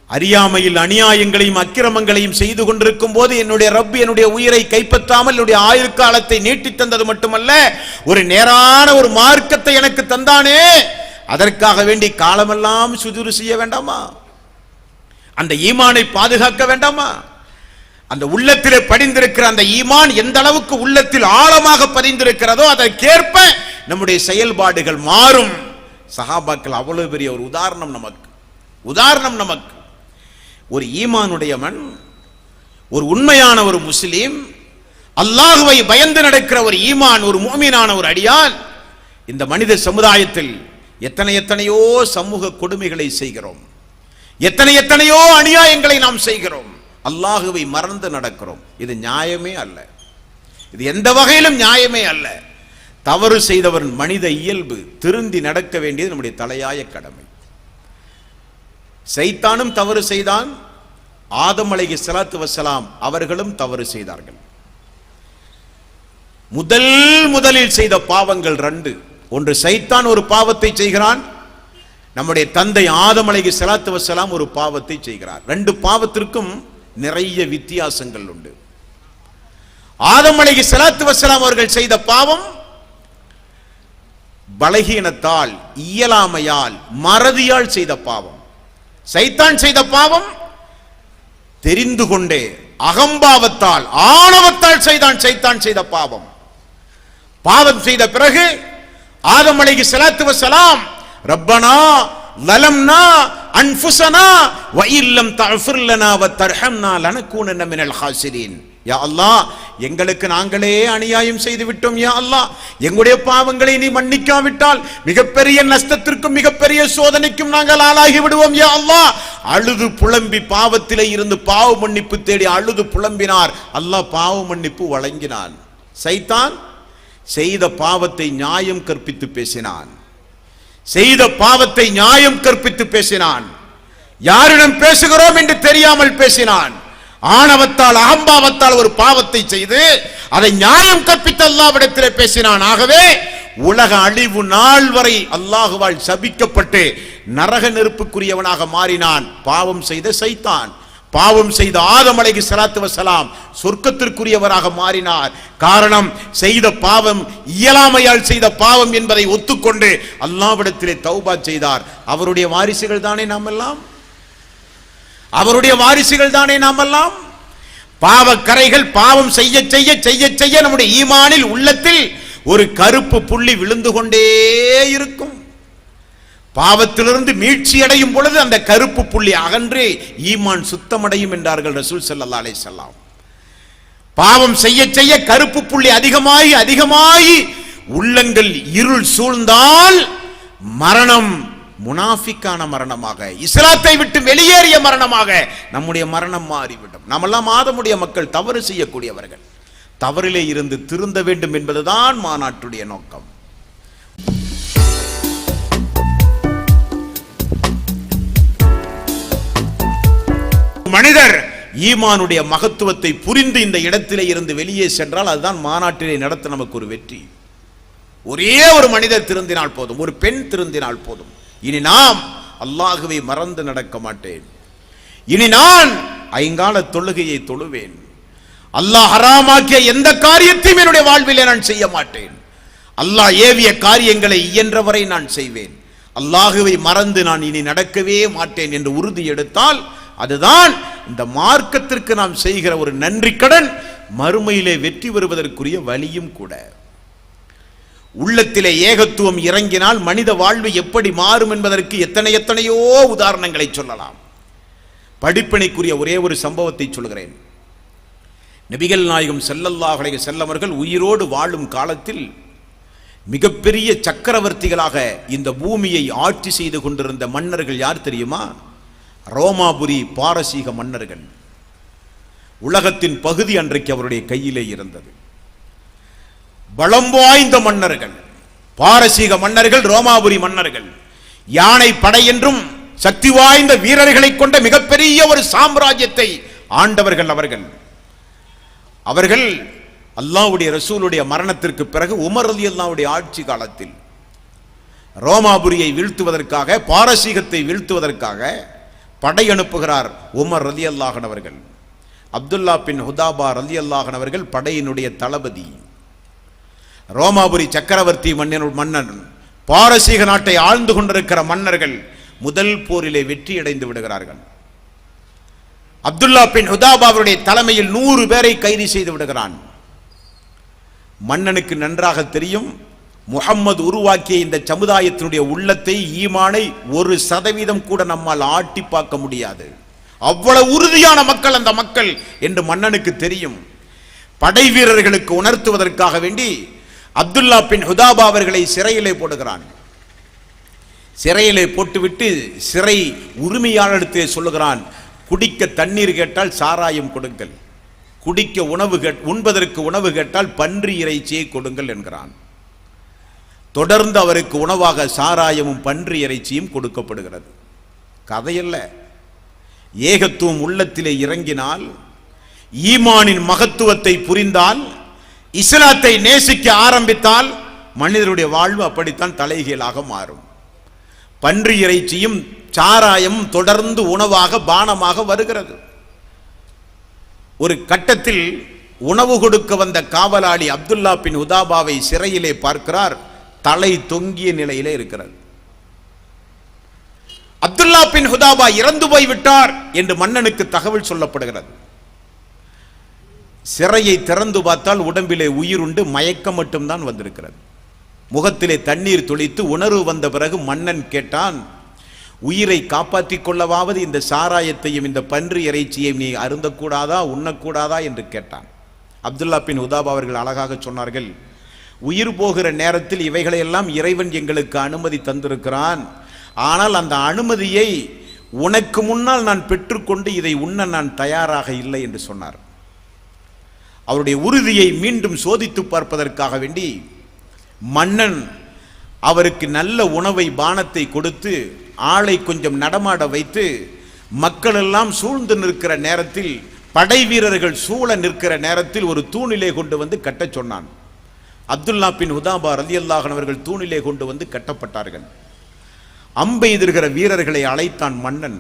அறியாமையில் அநியாயங்களையும் அக்கிரமங்களையும் செய்து கொண்டிருக்கும் போது என்னுடைய ரப் என்னுடைய உயிரை கைப்பற்றாமல் என்னுடைய ஆயுள் காலத்தை நீட்டி தந்தது மட்டுமல்ல, ஒரு நேரான ஒரு மார்க்கத்தை எனக்கு தந்தானே. அதற்காக வேண்டி காலமெல்லாம் சுஜூது செய்ய வேண்டாமா? அந்த ஈமானை பாதுகாக்க வேண்டாமா? அந்த உள்ளத்திலே படிந்திருக்கிற அந்த ஈமான் எந்த அளவுக்கு உள்ளத்தில் ஆழமாக பதிந்திருக்கிறதோ அதற்கேற்ப நம்முடைய செயல்பாடுகள் மாறும். சஹாபாக்கள் அவ்வளவு பெரிய ஒரு உதாரணம் நமக்கு. ஒரு ஈமானுடையவன், ஒரு உண்மையான ஒரு முஸ்லிம், அல்லாஹ்வை பயந்து நடக்கிற ஒரு ஈமான், ஒரு முஃமினான ஒரு அடியான். இந்த மனித சமுதாயத்தில் எத்தனையோ சமூக கொடுமைகளை செய்கிறோம். எத்தனையோ அநியாயங்களை நாம் செய்கிறோம், அல்லாஹுவை மறந்து நடக்கிறோம். இது நியாயமே அல்ல, இது எந்த வகையிலும் நியாயமே அல்ல. தவறு செய்தவர் மனித இயல்பு, திருந்தி நடக்க வேண்டியது நம்முடைய தலையாய கடமை. சைத்தானும் தவறு செய்தான், ஆதம் அலைஹிஸ்ஸலாத்து வஸ்ஸலாம் அவர்களும் தவறு செய்தார்கள். முதலில் செய்த பாவங்கள் 2. ஒன்று, சைத்தான் ஒரு பாவத்தை செய்கிறான், நம்முடைய தந்தை ஆதம் அலைஹிஸ்ஸலாத்து வஸ்ஸலாம் ஒரு பாவத்தை செய்கிறார். 2 பாவத்திற்கும் நிறைய வித்தியாசங்கள் உண்டு. ஆதம் அலைஹிஸ்ஸலாத்து வஸ்ஸலாம் அவர்கள் செய்த பாவம் பலகீனத்தால், இயலாமையால், மறதியால் செய்த பாவம். சைத்தான் செய்த பாவம் தெரிந்து கொண்டே அகம்பாவத்தால், ஆணவத்தால் சைத்தான் செய்த பாவம். பாவம் செய்த பிறகு ஆதம் அலைஹிஸ்ஸலாத்து வஸ்ஸலாம் ரப்பனா லலம்னா அன்ஃபுஸனா வ இல்லம் தஃபிர் லனா வ தர்ஹம்னா லனகூனன்ன மினல் ஹாசிரீன். யா அல்லாஹ், எங்களுக்கு நாங்களே அநியாயம் செய்து விட்டோம். யா அல்லாஹ், எங்களுடைய பாவங்களை நீ மன்னிக்காவிட்டால் மிகப்பெரிய நஷ்டத்திற்கும் மிகப்பெரிய சோதனைக்கும் நாங்கள் ஆளாகி விடுவோம். யா அல்லாஹ், அழுது புலம்பி பாவத்திலே இருந்து பாவ மன்னிப்பு தேடி அழுது புலம்பினார். அல்லாஹ் பாவ மன்னிப்பு வழங்கினான். சைத்தான் செய்த பாவத்தை நியாயம் கற்பித்து பேசினான், செய்த பாவத்தை நியாயம் கற்பித்து பேசினான். யாரிடம் பேசுகிறோம் என்று தெரியாமல் பேசினான். ஆணவத்தால், அகம்பாவத்தால் ஒரு பாவத்தை செய்து அதை நியாயம் கற்பித்து அல்லாஹ்விடத்திலே பேசினான். ஆகவே உலக அழிவு நாள் வரை அல்லாஹுவால் சபிக்கப்பட்டு நரக நெருப்புக்குரியவனாக மாறினான் பாவம் செய்த சைத்தான். பாவம் செய்த ஆதம் அலைஹிஸ்ஸலாத்து வஸ்ஸலாம் சொர்க்கத்திற்குரியவராக மாறினார். காரணம், செய்த பாவம் இயலாமையால் செய்த பாவம் என்பதை ஒத்துக்கொண்டு அல்லாஹ்விடத்திலே தௌபா செய்தார். அவருடைய வாரிசுகள் தானே நாமெல்லாம், அவருடைய வாரிசுகள் தானே நாமெல்லாம். பாவக்கரைகள் பாவம் செய்ய செய்ய செய்ய செய்ய நம்முடைய ஈமானில், உள்ளத்தில் ஒரு கருப்பு புள்ளி விழுந்து கொண்டே இருக்கும். பாவத்திலிருந்து மீட்சி அடையும் பொழுது அந்த கருப்பு புள்ளி அகன்று ஈமான் சுத்தமடையும் என்றார்கள் ரசூல் ஸல்லல்லாஹு அலைஹி வஸல்லம். பாவம் செய்ய செய்ய கருப்பு புள்ளி அதிகமாகி உள்ளங்கள் இருள் சூழ்ந்தால் மரணம் முனாஃபிக்கான மரணமாக, இஸ்லாத்தை விட்டு வெளியேறிய மரணமாக நம்முடைய மரணம் மாறிவிடும். நாமெல்லாம் ஆதமுடைய மக்கள், தவறு செய்யக்கூடியவர்கள். தவறிலே இருந்து திருந்த வேண்டும் என்பதுதான் மாநாட்டுடைய நோக்கம். மனிதர் ஈமானுடைய மகத்துவத்தை புரிந்து இந்த இடத்திலே இருந்து வெளியே சென்றால் அதுதான் மாநாட்டிலே நடத்த நமக்கு ஒரு வெற்றி. ஒரே ஒரு மனிதர் திருந்தினால் போதும், ஒரு பெண் திருந்தினால் போதும். இனி நாம் அல்லாஹுவை மறந்து நடக்க மாட்டேன், இனி நான் ஐங்கால தொழுகையை தொழுவேன், அல்லாஹ் ஹராமாக்கிய எந்த காரியத்தையும் என்னுடைய வாழ்விலே நான் செய்ய மாட்டேன், அல்லாஹ் ஏவிய காரியங்களை இயன்றவரை நான் செய்வேன், அல்லாஹுவை மறந்து நான் இனி நடக்கவே மாட்டேன் என்று உறுதி எடுத்தால் அதுதான் இந்த மார்க்கத்திற்கு நாம் செய்கிற ஒரு நன்றி கடன், மறுமையிலே வெற்றி பெறுவதற்குரிய வழியும் கூட. உள்ளத்திலே ஏகத்துவம் இறங்கினால் மனித வாழ்வு எப்படி மாறும் என்பதற்கு எத்தனையோ உதாரணங்களை சொல்லலாம். படிப்பினைக்குரிய ஒரே ஒரு சம்பவத்தை சொல்கிறேன். நபிகள் நாயகம் ஸல்லல்லாஹு அலைஹி வஸல்லம் அவர்கள் உயிரோடு வாழும் காலத்தில் மிகப்பெரிய சக்கரவர்த்திகளாக இந்த பூமியை ஆட்சி செய்து கொண்டிருந்த மன்னர்கள் யார் தெரியுமா? ரோமாபுரி பாரசீக மன்னர்கள். உலகத்தின் பகுதி அன்றைக்கு அவருடைய கையிலே இருந்தது. பலம் வாய்ந்த மன்னர்கள், பாரசீக மன்னர்கள், ரோமாபுரி மன்னர்கள். யானை படை என்றும் சக்தி வாய்ந்த வீரர்களை கொண்ட மிகப்பெரிய ஒரு சாம்ராஜ்யத்தை ஆண்டவர்கள் அவர்கள். அவர்கள் அல்லாஹ்வுடைய ரசூலுடைய மரணத்திற்கு பிறகு உமர் ரலியல்லாஹுடைய ஆட்சி காலத்தில் ரோமாபுரியை வீழ்த்துவதற்காக, பாரசீகத்தை வீழ்த்துவதற்காக படை அனுப்புகிறார் உமர் ரலியல்லாஹு அன்ஹு அவர்கள். அப்துல்லா பின் ஹுதாபா ரலியல்லாஹு அன்ஹு அவர்கள் படையினுடைய தளபதி. ரோமாபுரி சக்கரவர்த்தி மன்னன், பாரசீக நாட்டை ஆழ்ந்து கொண்டிருக்கிற மன்னர்கள் முதல் போரிலே வெற்றி அடைந்து விடுகிறார்கள். அப்துல்லா பின் ஹுதாபாவுடைய தலைமையில் 100 பேரை கைது செய்து விடுகிறான். மன்னனுக்கு நன்றாக தெரியும், முஹம்மது உருவாக்கிய இந்த சமுதாயத்தினுடைய உள்ளத்தை, ஈமானை 1% கூட நம்மால் ஆட்டி பார்க்க முடியாது. அவ்வளவு உறுதியான மக்கள் அந்த மக்கள் என்று மன்னனுக்கு தெரியும். படை வீரர்களுக்கு உணர்த்துவதற்காக வேண்டி அப்துல்லா பின் ஹுதாபா அவர்களை சிறையிலே போடுகிறான். சிறையிலே போட்டுவிட்டு சிறை உரிமையாளரிடத்திலே சொல்லுகிறான், குடிக்க தண்ணீர் கேட்டால் சாராயம் கொடுங்கள், குடிக்க உண்பதற்கு உணவு கேட்டால் பன்றி இறைச்சியை கொடுங்கள் என்கிறான். தொடர்ந்து அவருக்கு உணவாக சாராயமும் பன்றி இறைச்சியும் கொடுக்கப்படுகிறது. கதையல்ல, ஏகத்துவம் உள்ளத்திலே இறங்கினால், ஈமானின் மகத்துவத்தை புரிந்தால், இஸ்லாத்தை நேசிக்க ஆரம்பித்தால் மனிதருடைய வாழ்வு அப்படித்தான் தலைகீழாக மாறும். பன்றி இறைச்சியும் சாராயமும் தொடர்ந்து உணவாக பானமாக வருகிறது. ஒரு கட்டத்தில் உணவு கொடுக்க வந்த காவலாளி அப்துல்லா பின் ஹுதாபாவை சிறையிலே பார்க்கிறார். தலை தொங்கிய நிலையிலே இருக்கிறது. அப்துல்லா பின் ஹுதாபா இறந்து போய்விட்டார் என்று மன்னனுக்கு தகவல் சொல்லப்படுகிறது. சிறையை திறந்து பார்த்தால் உடம்பிலே உயிருண்டு மயக்கம் மட்டும்தான் வந்திருக்கிறது. முகத்திலே தண்ணீர் துளித்து உணர்வு வந்த பிறகு மன்னன் கேட்டான், உயிரை காப்பாற்றிக் கொள்ளவாவது இந்த சாராயத்தையும் இந்த பன்றி இறைச்சியையும் நீ அருந்தக்கூடாதா, உண்ணக்கூடாதா என்று கேட்டான். அப்துல்லா பின் ஹுதாபா அவர்கள் அழகாக சொன்னார்கள், உயிர் போகிற நேரத்தில் இவைகளையெல்லாம் இறைவன் எங்களுக்கு அனுமதி தந்திருக்கிறான். ஆனால் அந்த அனுமதியை உனக்கு முன்னால் நான் பெற்றுக்கொண்டு இதை உண்ண நான் தயாராக இல்லை என்று சொன்னார். அவருடைய உறுதியை மீண்டும் சோதித்து பார்ப்பதற்காக வேண்டி மன்னன் அவருக்கு நல்ல உணவை பானத்தை கொடுத்து ஆளை கொஞ்சம் நடமாட வைத்து மக்கள் எல்லாம் சூழ்ந்து நிற்கிற நேரத்தில், படை வீரர்கள் சூழ நிற்கிற நேரத்தில் ஒரு தூணிலே கொண்டு வந்து கட்டச் சொன்னான். அப்துல்லா பின் ஹுதாபா ரலியல்லாஹு அன்ஹு அவர்கள் தூணிலே கொண்டு வந்து கட்டப்பட்டார்கள். அம்பெய்திருக்கிற வீரர்களை அழைத்தான் மன்னன்.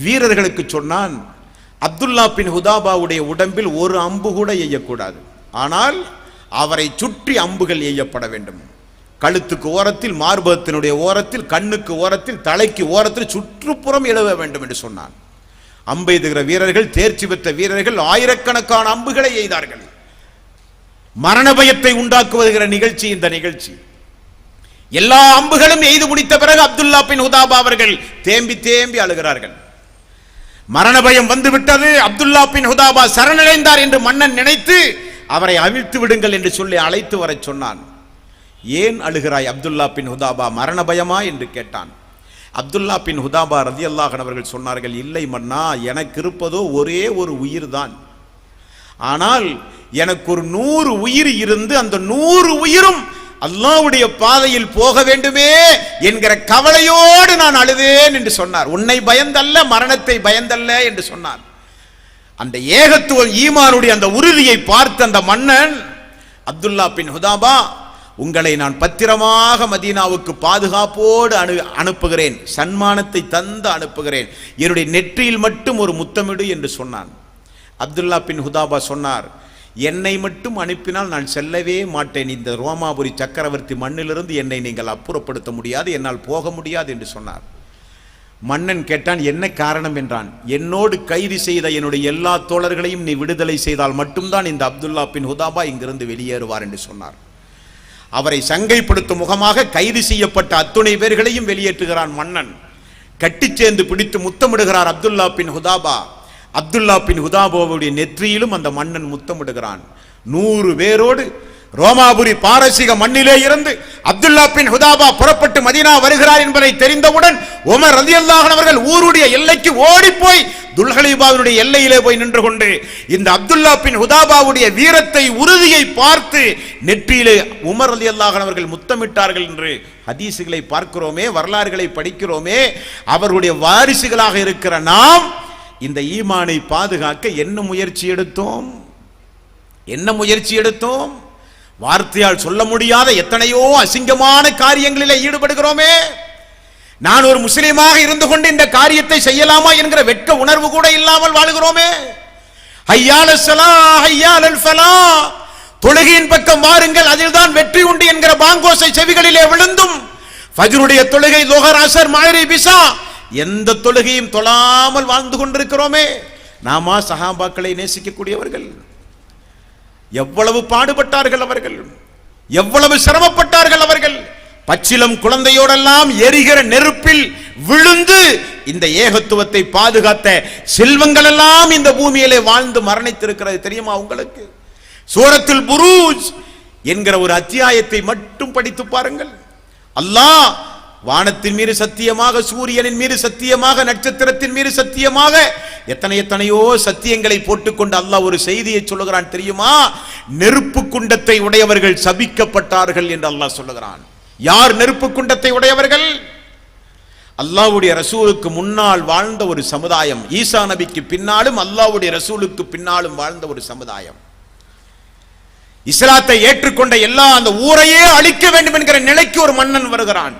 வீரர்களுக்கு சொன்னான், அப்துல்லா பின் ஹுதாபாவுடைய உடம்பில் ஒரு அம்பு கூட எய்யக்கூடாது, ஆனால் அவரை சுற்றி அம்புகள் எய்யப்பட வேண்டும். கழுத்துக்கு ஓரத்தில், மார்பகத்தினுடைய ஓரத்தில், கண்ணுக்கு ஓரத்தில், தலைக்கு ஓரத்தில் சுற்றுப்புறம் எழுத வேண்டும் என்று சொன்னான். அம்பெய்துகிற வீரர்கள், தேர்ச்சி பெற்ற வீரர்கள் ஆயிரக்கணக்கான அம்புகளை எய்தார்கள். மரண பயத்தை உண்டாக்குவதுகிற நிகழ்ச்சி இந்த நிகழ்ச்சி. எல்லா அம்புகளும் எய்து முடித்த பிறகு அப்துல்லா பின் ஹுதாபா அவர்கள் தேம்பி தேம்பி அழுகிறார்கள். மரண பயம் வந்துவிட்டது, அப்துல்லா பின் ஹுதாபா சரணடைந்தார் என்று மன்னன் நினைத்து அவரை அவிழ்த்து விடுங்கள் என்று சொல்லி அழைத்து வர சொன்னான். ஏன் அழுகிறாய் அப்துல்லா பின் ஹுதாபா, மரண பயமா என்று கேட்டான். அப்துல்லா பின் ஹுதாபா ரலியல்லாஹு அன்ஹு அவர்கள் சொன்னார்கள், இல்லை மன்னா, எனக்கு இருப்பதோ ஒரே ஒரு உயிர் தான். ஆனால் எனக்கு ஒரு 100 உயிர் இருந்து அந்த 100 உயிரும் அல்லாஹ்வுடைய பாதையில் போக வேண்டுமே என்கிற கவலையோடு நான் அழுதேன் என்று சொன்னார். உன்னை பயந்தல்ல, மரணத்தை பயந்தல்ல என்று சொன்னார். அந்த ஏகத்துவம் ஈமானுடைய அந்த உறுதியை பார்த்த அந்த மன்னன், அப்துல்லா பின் ஹுதாபா, உங்களை நான் பத்திரமாக மதீனாவுக்கு பாதுகாப்போடு அனுப்புகிறேன், சன்மானத்தை தந்து அனுப்புகிறேன், என்னுடைய நெற்றியில் மட்டும் ஒரு முத்தமிடு என்று சொன்னான். அப்துல்லா பின் ஹுதாபா சொன்னார், என்னை மட்டும் அனுப்பினால் நான் செல்லவே மாட்டேன், இந்த ரோமாபுரி சக்கரவர்த்தி மண்ணிலிருந்து என்னை நீங்கள் அப்புறப்படுத்த முடியாது, என்னால் போக முடியாது என்று சொன்னார். மன்னன் கேட்டான், என்ன காரணம் என்றான். என்னோடு கைது செய்த என்னுடைய எல்லா தோழர்களையும் நீ விடுதலை செய்தால் மட்டும்தான் இந்த அப்துல்லா பின் ஹுதாபா இங்கிருந்து வெளியேறுவார் என்று சொன்னார். அவரை சங்கைப்படுத்தும் முகமாக கைது செய்யப்பட்ட அத்துணை பேர்களையும் வெளியேற்றுகிறான் மன்னன். கட்டிச் சேர்ந்து பிடித்து முத்தமிடுகிறார் அப்துல்லா பின் ஹுதாபா. அப்துல்லா பின் ஹுதாபாவுடைய நெற்றியிலும் அந்த மன்னன் முத்தமிடுகிறான். 100 பேரோடு ரோமாபுரி பாரசீக மண்ணிலே இருந்து அப்துல்லா பின் ஹுதாபா புறப்பட்டு மதீனா வருகிறார் என்பதை தெரிந்தவுடன் உமர் ரலியல்லாஹு அன்ஹு அவர்கள் ஊருடைய எல்லைக்கு ஓடி போய் துல்ஹலைபாவுடைய எல்லையிலே போய் நின்று கொண்டு இந்த அப்துல்லா பின் ஹுதாபாவுடைய வீரத்தை, உறுதியை பார்த்து நெற்றியிலே உமர் ரலியல்லாஹு அன்ஹு அவர்கள் முத்தமிட்டார்கள் என்று ஹதீசுகளை பார்க்கிறோமே, வரலாறுகளை படிக்கிறோமே. அவர்களுடைய வாரிசுகளாக இருக்கிற நாம் இந்த ஈமானை பாதுகாக்க என்ன முயற்சி எடுத்தோம்? என்ன முயற்சி எடுத்தோம்? வார்த்தையால் சொல்ல முடியாத எத்தனையோ அசிங்கமான காரியங்களிலே ஈடுபடுகிறோமே. நான் ஒரு முஸ்லிமாக இருந்து கொண்டு இந்த காரியத்தை செய்யலாமா என்கிற வெட்க உணர்வு கூட இல்லாமல் வாழுகிறோமே. ஹய்யாலல் ஸலாஹ் ஹய்யாலல் ஃபலாஹ், தொழுகையின் பக்கம் வாருங்கள், அதில்தான் வெற்றி உண்டு என்கிற பாங்கோசை செவிகளிலே விழுந்தும் ஃபஜ்ருடைய தொழுகை, லுஹர், அஸர், மக்ரிப், இஷா எந்த தொழுகையும் தொழாமல் வாழ்ந்து கொண்டிருக்கிறோமே. நாமா சஹாபாக்களை நேசிக்கக்கூடியவர்கள்? எவ்வளவு பாடுபட்டார்கள் அவர்கள், எவ்வளவு சிரமப்பட்டார்கள் அவர்கள். பச்சிலம் குழந்தையோடெல்லாம் எரிகிற நெருப்பில் விழுந்து இந்த ஏகத்துவத்தை பாதுகாத்த செல்வங்கள் எல்லாம் இந்த பூமியிலே வாழ்ந்து மரணித்திருக்கிறது தெரியுமா உங்களுக்கு? சூரத்துல் புரூஜ் என்கிற ஒரு அத்தியாயத்தை மட்டும் படித்து பாருங்கள். அல்லாஹ் வானத்தின் மீது சத்தியமாக, சூரியனின் மீது சத்தியமாக, நட்சத்திரத்தின் மீது சத்தியமாக, எத்தனையோ சத்தியங்களை போட்டுக்கொண்டு அல்லாஹ் ஒரு செய்தியை சொல்லுகிறான் தெரியுமா? நெருப்பு குண்டத்தை உடையவர்கள் சபிக்கப்பட்டார்கள் என்று அல்லாஹ் சொல்லுகிறான். யார் நெருப்பு குண்டத்தை உடையவர்கள்? அல்லாஹ்வுடைய ரசூலுக்கு முன்னால் வாழ்ந்த ஒரு சமுதாயம், ஈசா நபிக்கு பின்னாலும் அல்லாஹ்வுடைய ரசூலுக்கு பின்னாலும் வாழ்ந்த ஒரு சமுதாயம். இஸ்லாத்தை ஏற்றுக்கொண்ட எல்லா அந்த ஊரையே அழிக்க வேண்டும் என்கிற நிலைக்கு ஒரு மன்னன் வருகிறான்.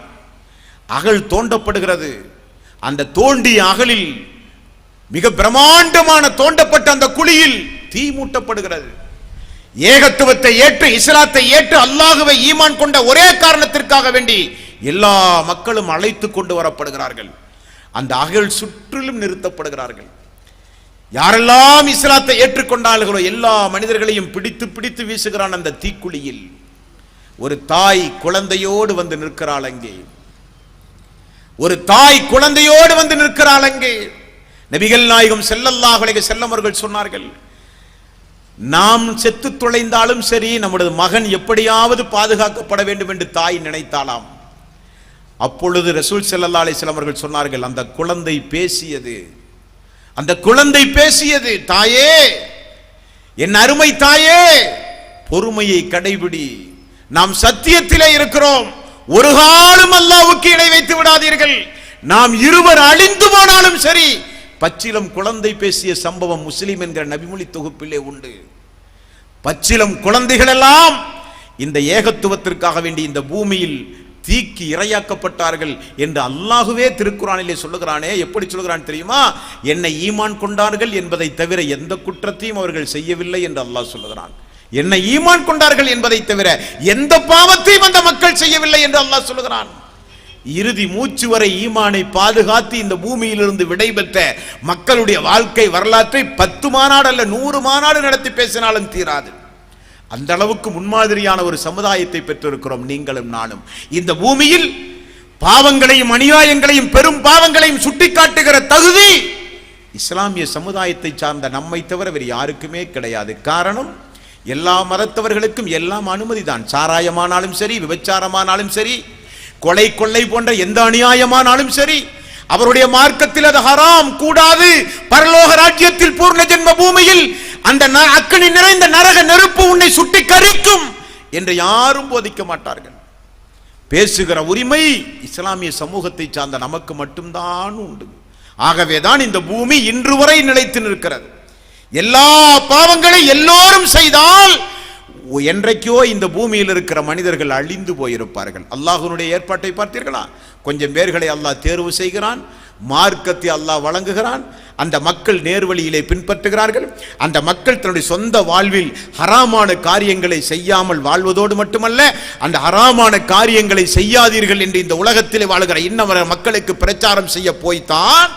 அகல் தோண்டப்படுகிறது. அந்த தோண்டிய அகலில் மிக பிரம்மாண்டமான தோண்டப்பட்ட அந்த குழியில் தீ மூட்டப்படுகிறது. ஏகத்துவத்தை ஏற்று, இஸ்லாத்தை ஏற்று, அல்லாஹ்வை ஈமான் கொண்ட ஒரே காரணத்திற்காக வேண்டி எல்லா மக்களும் அழைத்து கொண்டு வரப்படுகிறார்கள். அந்த அகல் சுற்றிலும் நிறுத்தப்படுகிறார்கள். யாரெல்லாம் இஸ்லாத்தை ஏற்றுக்கொண்டார்களோ எல்லா மனிதர்களையும் பிடித்து பிடித்து வீசுகிறான் அந்த தீக்குழியில். ஒரு தாய் குழந்தையோடு வந்து நிற்கிறாள் அங்கே. ஒரு தாய் குழந்தையோடு வந்து நிற்கிறாள் அங்கே. நபிகள் நாயகம் ஸல்லல்லாஹு அலைஹி வஸல்லம் அவர்கள் சொன்னார்கள், நாம் செத்து தொலைந்தாலும் சரி, நம்முடைய மகன் எப்படியாவது பாதுகாக்கப்பட வேண்டும் என்று தாய் நினைத்தாலாம். அப்பொழுது ரசூல் ஸல்லல்லாஹு அலைஹி வஸல்லம் அவர்கள் சொன்னார்கள், அந்த குழந்தை பேசியது. அந்த குழந்தை பேசியது, தாயே, என் அருமை தாயே, பொறுமையை கடைபிடி, நாம் சத்தியத்திலே இருக்கிறோம், ஒரு காலம் அல்லாஹ்வுக்கு இணை வைத்து விடாதீர்கள், நாம் இருவர் அழிந்து போனாலும் சரி. பச்சிலம் குழந்தை பேசிய சம்பவம் முஸ்லிம் என்கிற நபிமொழி தொகுப்பிலே உண்டு. பச்சிலம் குழந்தைகள் எல்லாம் இந்த ஏகத்துவத்திற்காக வேண்டி இந்த பூமியில் தீக்கு இரையாக்கப்பட்டார்கள் என்று அல்லாஹுவே திருக்குர்ஆனிலே சொல்லுகிறானே. எப்படி சொல்லுகிறான் தெரியுமா? என்னை ஈமான் கொண்டார்கள் என்பதை தவிர எந்த குற்றத்தையும் அவர்கள் செய்யவில்லை என்று அல்லாஹ் சொல்லுகிறான். என்னை ஈமான் கொண்டார்கள் என்பதை தவிர எந்த பாவத்தையும் அந்த மக்கள் செய்யவில்லை என்று அல்லாஹ் சொல்லுகிறான். இறுதி மூச்சு வரை ஈமானை பாதுகாத்து இந்த பூமியிலிருந்து விடைபெற்ற மக்களுடைய வாழ்க்கை வரலாற்றை 10 மாநாடு அல்ல 100 மாநாடு நடத்தி பேசினாலும் தீராது. அந்த அளவுக்கு முன்மாதிரியான ஒரு சமுதாயத்தை பெற்றிருக்கிறோம் நீங்களும் நானும். இந்த பூமியில் பாவங்களையும் அநியாயங்களையும் பெரும் பாவங்களையும் சுட்டிக்காட்டுகிற தகுதி இஸ்லாமிய சமுதாயத்தை சார்ந்த நம்மை தவிர வேறு யாருக்குமே கிடையாது. காரணம், எல்லா மதத்தவர்களுக்கும் எல்லாம் அனுமதிதான். சாராயமானாலும் சரி, விபச்சாரமானாலும் சரி, கொலை கொள்ளை போன்ற எந்த அநியாயமானாலும் சரி, அவருடைய மார்க்கத்தில் அது ஹராம், கூடாது. பரலோக ராஜ்யத்தில் பூர்ண ஜென்ம பூமியில் அந்த அக்கினி நிறைந்த நரக நெருப்பு உன்னை சுட்டி கரிக்கும் என்று யாரும் போதிக்க மாட்டார்கள். பேசுகிற உரிமை இஸ்லாமிய சமூகத்தை சார்ந்த நமக்கு மட்டும்தான் உண்டு. ஆகவேதான் இந்த பூமி இன்று வரை நிலைத்து நிற்கிறது. எல்லா பாவங்களை எல்லோரும் செய்தால் என்றைக்கோ இந்த பூமியில் இருக்கிற மனிதர்கள் அழிந்து போயிருப்பார்கள். அல்லாஹ்வுடைய ஏற்பாட்டை பார்த்தீர்களா? கொஞ்சம் பேர்களை அல்லாஹ் தேர்வு செய்கிறான், மார்க்கத்தை அல்லாஹ் வழங்குகிறான், அந்த மக்கள் நேர்வழியிலே பின்பற்றுகிறார்கள். அந்த மக்கள் தன்னுடைய சொந்த வாழ்வில் ஹராமான காரியங்களை செய்யாமல் வாழ்வதோடு மட்டுமல்ல, அந்த ஹராமான காரியங்களை செய்யாதீர்கள் என்று இந்த உலகத்திலே வாழ்கிற இன்னவர மக்களுக்கு பிரச்சாரம் செய்ய போய்த்தான்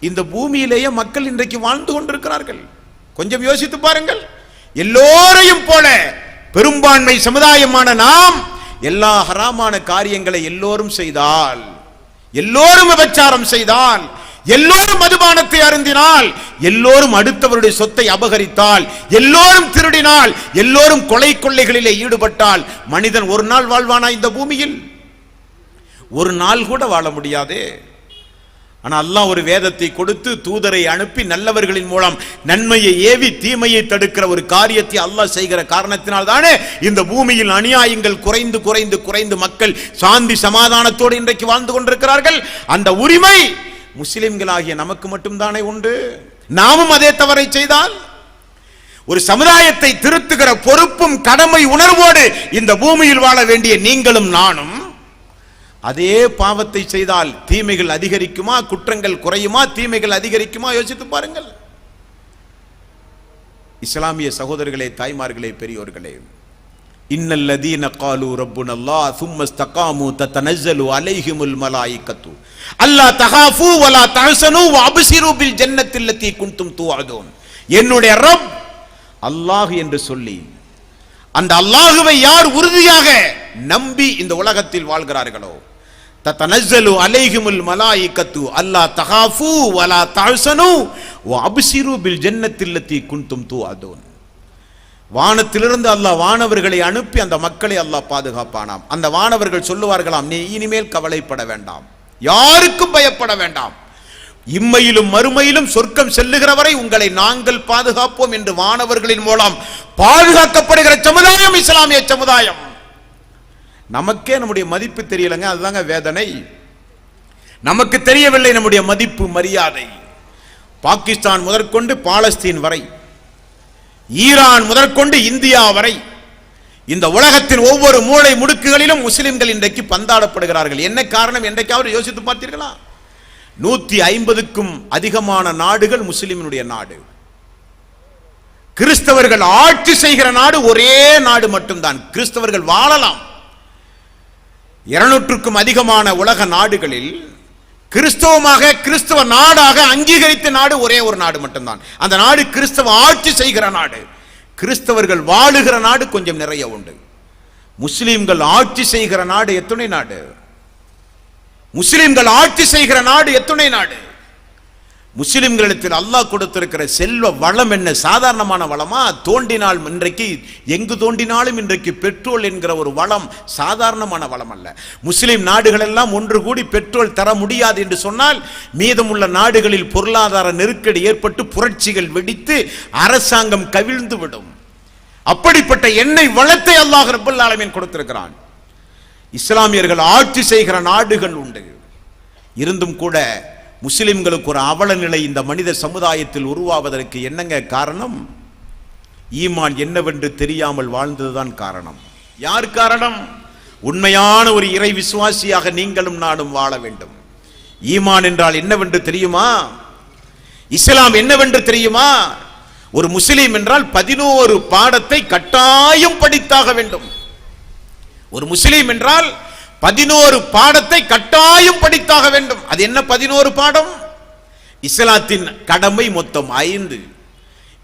இந்த பூமியிலேயே மக்கள் இன்றைக்கு வாழ்ந்து கொண்டிருக்கிறார்கள். கொஞ்சம் யோசித்து பாருங்கள். எல்லோரையும் போல பெரும்பான்மை சமுதாயமான நாம் எல்லா ஹராமான காரியங்களை எல்லோரும் செய்தால், எல்லோரும் விபச்சாரம் செய்தால், எல்லோரும் மதுபானத்தை அருந்தினால், எல்லோரும் அடுத்தவருடைய சொத்தை அபகரித்தால், எல்லோரும் திருடினால், எல்லோரும் கொலை கொள்ளைகளிலே ஈடுபட்டால் மனிதன் ஒரு நாள் வாழ்வானா இந்த பூமியில்? ஒரு நாள் கூட வாழ முடியாதே. ஆனால் அல்லாஹ் ஒரு வேதத்தை கொடுத்து தூதரை அனுப்பி நல்லவர்களின் மூலம் நன்மையை ஏவி தீமையை தடுக்கிற ஒரு காரியத்தை அல்லாஹ் செய்கிற காரணத்தினால் தானே இந்த பூமியில் அநியாயங்கள் குறைந்து குறைந்து குறைந்து மக்கள் சாந்தி சமாதானத்தோடு இன்றைக்கு வாழ்ந்து கொண்டிருக்கிறார்கள். அந்த உரிமை முஸ்லிம்களாகிய நமக்கு மட்டும்தானே உண்டு. நாமும் அதே தவறை செய்தால் ஒரு சமுதாயத்தை திருத்துகிற பொறுப்பும் கடமை உணர்வோடு இந்த பூமியில் வாழ வேண்டிய நீங்களும் நானும் அதே பாவத்தை செய்தால் தீமைகள் அதிகரிக்குமா, குற்றங்கள் குறையுமா, தீமைகள் அதிகரிக்குமா? யோசித்து பாருங்கள். இஸ்லாமிய சகோதரர்களே, தாய்மார்களே, பெரியோர்களே, இன்னல்லதீன காலு ரப்புனல்லாஹ் சும்ம இஸ்தகாமு ததனஸ்ஸலு அலைஹிமுல் மலாயிகத்து அல்லா தகாஃபு வலா தஹ்சனு வஅப்சிரு பில் ஜன்னத்தில் லத்தி குன்தும் துஅதுன். என்னுடைய ரப் அல்லாஹ் என்று சொல்லி அந்த அல்லாஹ்வை யார் உறுதியாக நம்பி இந்த உலகத்தில் வாழ்கிறார்களோ, ததனஸ்ஸலு அலைஹிமுல் மலாயிகத்து அல்லா தகாஃபு வலா தஹ்சனு வஅப்சிரு பில் ஜன்னத்தில் லத்தி குன்தும் துஅதுன். வானத்திலிருந்து அல்லாஹ் வானவர்களை அனுப்பி அந்த மக்களை அல்லாஹ் பாதுகாப்பானாம். அந்த வானவர்கள் சொல்லுவார்களாம், நீ இனிமேல் கவலைப்பட வேண்டாம், யாருக்கும் பயப்பட வேண்டாம், இம்மையிலும் மறுமையிலும் சொர்க்கம் செல்லுகிறவரை உங்களை நாங்கள் பாதுகாப்போம் என்று வானவர்களின் மூலம் பாதுகாக்கப்படுகிற சமுதாயம் இஸ்லாமிய சமுதாயம். நமக்கே நம்முடைய மதிப்பு தெரியலங்க, அதுதாங்க வேதனை. நமக்கு தெரியவில்லை நம்முடைய மதிப்பு மரியாதை. பாகிஸ்தான் முதற்கொண்டு பாலஸ்தீன் வரை, ஈரான் முதற்கொண்டு இந்தியா வரை, இந்த உலகத்தின் ஒவ்வொரு மூளை முடுக்குகளிலும் முஸ்லிம்கள் இன்றைக்கு பந்தாடப்படுகிறார்கள். என்ன காரணம்? என்றைக்காவது யோசித்து பார்த்தீர்களா? 150க்கும் அதிகமான நாடுகள் முஸ்லிமினுடைய நாடு. கிறிஸ்தவர்கள் ஆட்சி செய்கிற நாடு ஒரே நாடு மட்டும்தான். கிறிஸ்தவர்கள் வாழலாம். 200க்கும் அதிகமான உலக நாடுகளில் கிறிஸ்தவ நாடாக அங்கீகரித்த நாடு ஒரே ஒரு நாடு மட்டும்தான். அந்த நாடு கிறிஸ்தவ ஆட்சி செய்கிற நாடு. கிறிஸ்தவர்கள் வாழுகிற நாடு கொஞ்சம் நிறைய உண்டு. முஸ்லிம்கள் ஆட்சி செய்கிற நாடு எத்தனை நாடு? முஸ்லிம்கள் ஆட்சி செய்கிற நாடு எத்தனை நாடு? முஸ்லிம்களிடத்தில் அல்லாஹ் கொடுத்திருக்கிற செல்வ வளம் என்ன சாதாரணமான வளமா? தோண்டினால் இன்றைக்கு எங்கு தோண்டினாலும் இன்றைக்கு பெட்ரோல் என்கிற ஒரு வளம் சாதாரணமான வளம் அல்ல. முஸ்லிம் நாடுகள் எல்லாம் ஒன்று கூடி பெட்ரோல் தர முடியாது என்று சொன்னால் மீதமுள்ள நாடுகளில் பொருளாதார நெருக்கடி ஏற்பட்டு புரட்சிகள் வெடித்து அரசாங்கம் கவிழ்ந்து விடும். அப்படிப்பட்ட எண்ணெய் வளத்தை அல்லாஹ் ரப்பல் ஆலமீன் கொடுத்திருக்கிறான். இஸ்லாமியர்கள் ஆட்சி செய்கிற நாடுகள் உண்டு. இருந்தும் கூட முஸ்லிம்களுக்கு ஒரு அவல நிலை இந்த மனித சமுதாயத்தில் உருவாவதற்கு என்னங்க காரணம்? ஈமான் என்னவென்று தெரியாமல் வாழ்ந்ததுதான் காரணம். யார் காரணம்? உண்மையான ஒரு இறை விசுவாசியாக நீங்களும் நானும் வாழ வேண்டும். ஈமான் என்றால் என்னவென்று தெரியுமா? இஸ்லாம் என்னவென்று தெரியுமா? ஒரு முஸ்லிம் என்றால் 11 பாடத்தை கட்டாயம் படித்தாக வேண்டும். ஒரு முஸ்லிம் என்றால் 11 பாடத்தை கட்டாயம் படித்தாக வேண்டும். அது என்ன 11 பாடம்? இஸ்லாத்தின் கடமை மொத்தம் 5,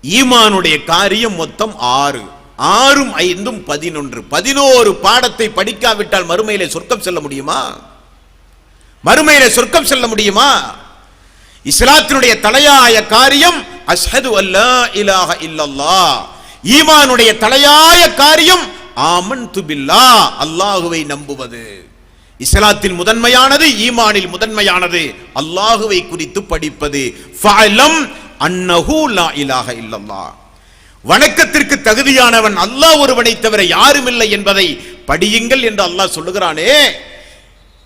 ஈமானுடைய காரியம் மொத்தம் 6, 6ம் 5ம் 11. 11 பாடத்தை படிக்காவிட்டால் மறுமையிலே சொர்க்கம் செல்ல முடியுமா? மறுமையிலே சொர்க்கம் செல்ல முடியுமா? இஸ்லாத்தினுடைய தலையாய காரியம் அஷ்ஹது அல்லா இலாஹ இல்லல்லாஹ். ஈமானுடைய தலையாய காரியம் ஆமன்து பில்லாஹ், அல்லாஹுவை நம்புவது. இஸ்லாத்தில் முதன்மையானது, ஈமானில் முதன்மையானது அல்லாஹுவை குறித்து படிப்பது. ஃபஅலம் அன்னஹு லா இலாஹ இல்லல்லாஹ். வணக்கத்திற்கு தகுதியானவன் அல்லாஹ் ஒருவனை தவிர யாரும் இல்லை என்பதை படியுங்கள் என்று அல்லாஹ் சொல்லுகிறானே.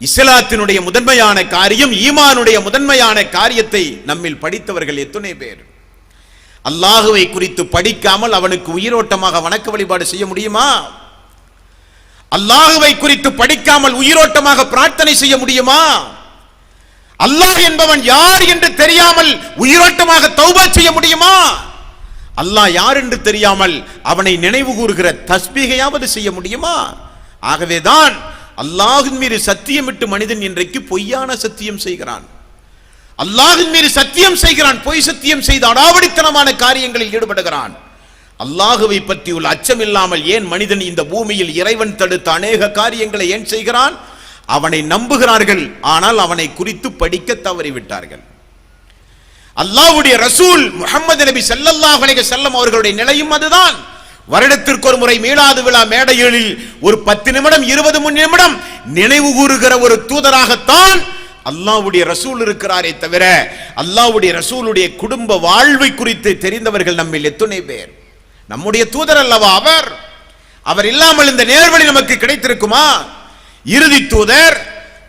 இஸ்லாத்தினுடைய முதன்மையான காரியம், ஈமானுடைய முதன்மையான காரியத்தை நம்மில் படித்தவர்கள் எத்தனை பேர்? அல்லாஹுவை குறித்து படிக்காமல் அவனுக்கு உயிரோட்டமாக வணக்க வழிபாடு செய்ய முடியுமா? அல்லாஹுவை குறித்து படிக்காமல் உயிரோட்டமாக பிரார்த்தனை செய்ய முடியுமா? அல்லாஹ் என்பவன் யார் என்று தெரியாமல் உயிரோட்டமாக தௌபா செய்ய முடியுமா? அல்லாஹ் யார் என்று தெரியாமல் அவனை நினைவு கூறுகிற தஸ்பீகையாவது செய்ய முடியுமா? ஆகவேதான் அல்லாஹ்வின் மீது சத்தியமிட்டு மனிதன் இன்றைக்கு பொய்யான சத்தியம் செய்கிறான். அல்லாஹ்வின் மீது சத்தியம் செய்கிறான், பொய் சத்தியம் செய்து அடாவடித்தனமான காரியங்களில் ஈடுபடுகிறான். அல்லாஹுவை பற்றி உள்ள அச்சம் இல்லாமல் ஏன் மனிதன் இந்த பூமியில் இறைவன் தடுத்த அநேக காரியங்களை ஏன் செய்கிறான்? அவனை நம்புகிறார்கள், ஆனால் அவனை குறித்து படிக்க தவறிவிட்டார்கள். அல்லாஹ்வுடைய ரசூல் முஹம்மது நபி ஸல்லல்லாஹு அலைஹி வஸல்லம் அவர்களுடைய நிலையும் அதுதான். வருடத்திற்கு ஒரு முறை மீலாது விழா மேடைகளில் ஒரு 10 நிமிடம் 20 நிமிடம் நினைவு கூறுகிற ஒரு தூதராகத்தான் அல்லாஹ்வுடைய ரசூல் இருக்கிறாரே தவிர அல்லாஹ்வுடைய ரசூலுடைய குடும்ப வாழ்வை குறித்து தெரிந்தவர்கள் நம்மில் எத்தனை பேர்? நம்முடைய தூதர் அல்லவா அவர். அவர் இல்லாமல் இந்த நேர்வழி நமக்கு கிடைத்திருக்குமா? இறுதி தூதர்,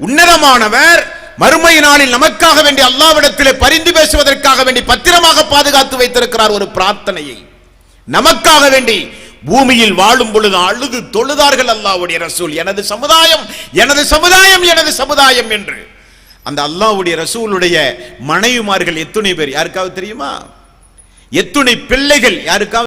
உன்னதமானவர், மறுமை நாளில் நமக்காக வேண்டி அல்லாஹ்விடத்திலே பரிந்து பேசுவதற்காக வேண்டி பத்திரமாக பாதுகாத்து வைத்திருக்கிறார் ஒரு பிரார்த்தனையை. நமக்காக வேண்டி பூமியில் வாழும் பொழுது அழுது தொழுதார்கள் அல்லாஹ்வுடைய ரசூல், எனது சமுதாயம் எனது சமுதாயம் எனது சமுதாயம் என்று. அந்த அல்லாஹ்வுடைய ரசூலுடைய மனைவிமார்கள் எத்தனை பேர் யாருக்காவது தெரியுமா? எத்தனை பிள்ளைகள் யாருக்காவது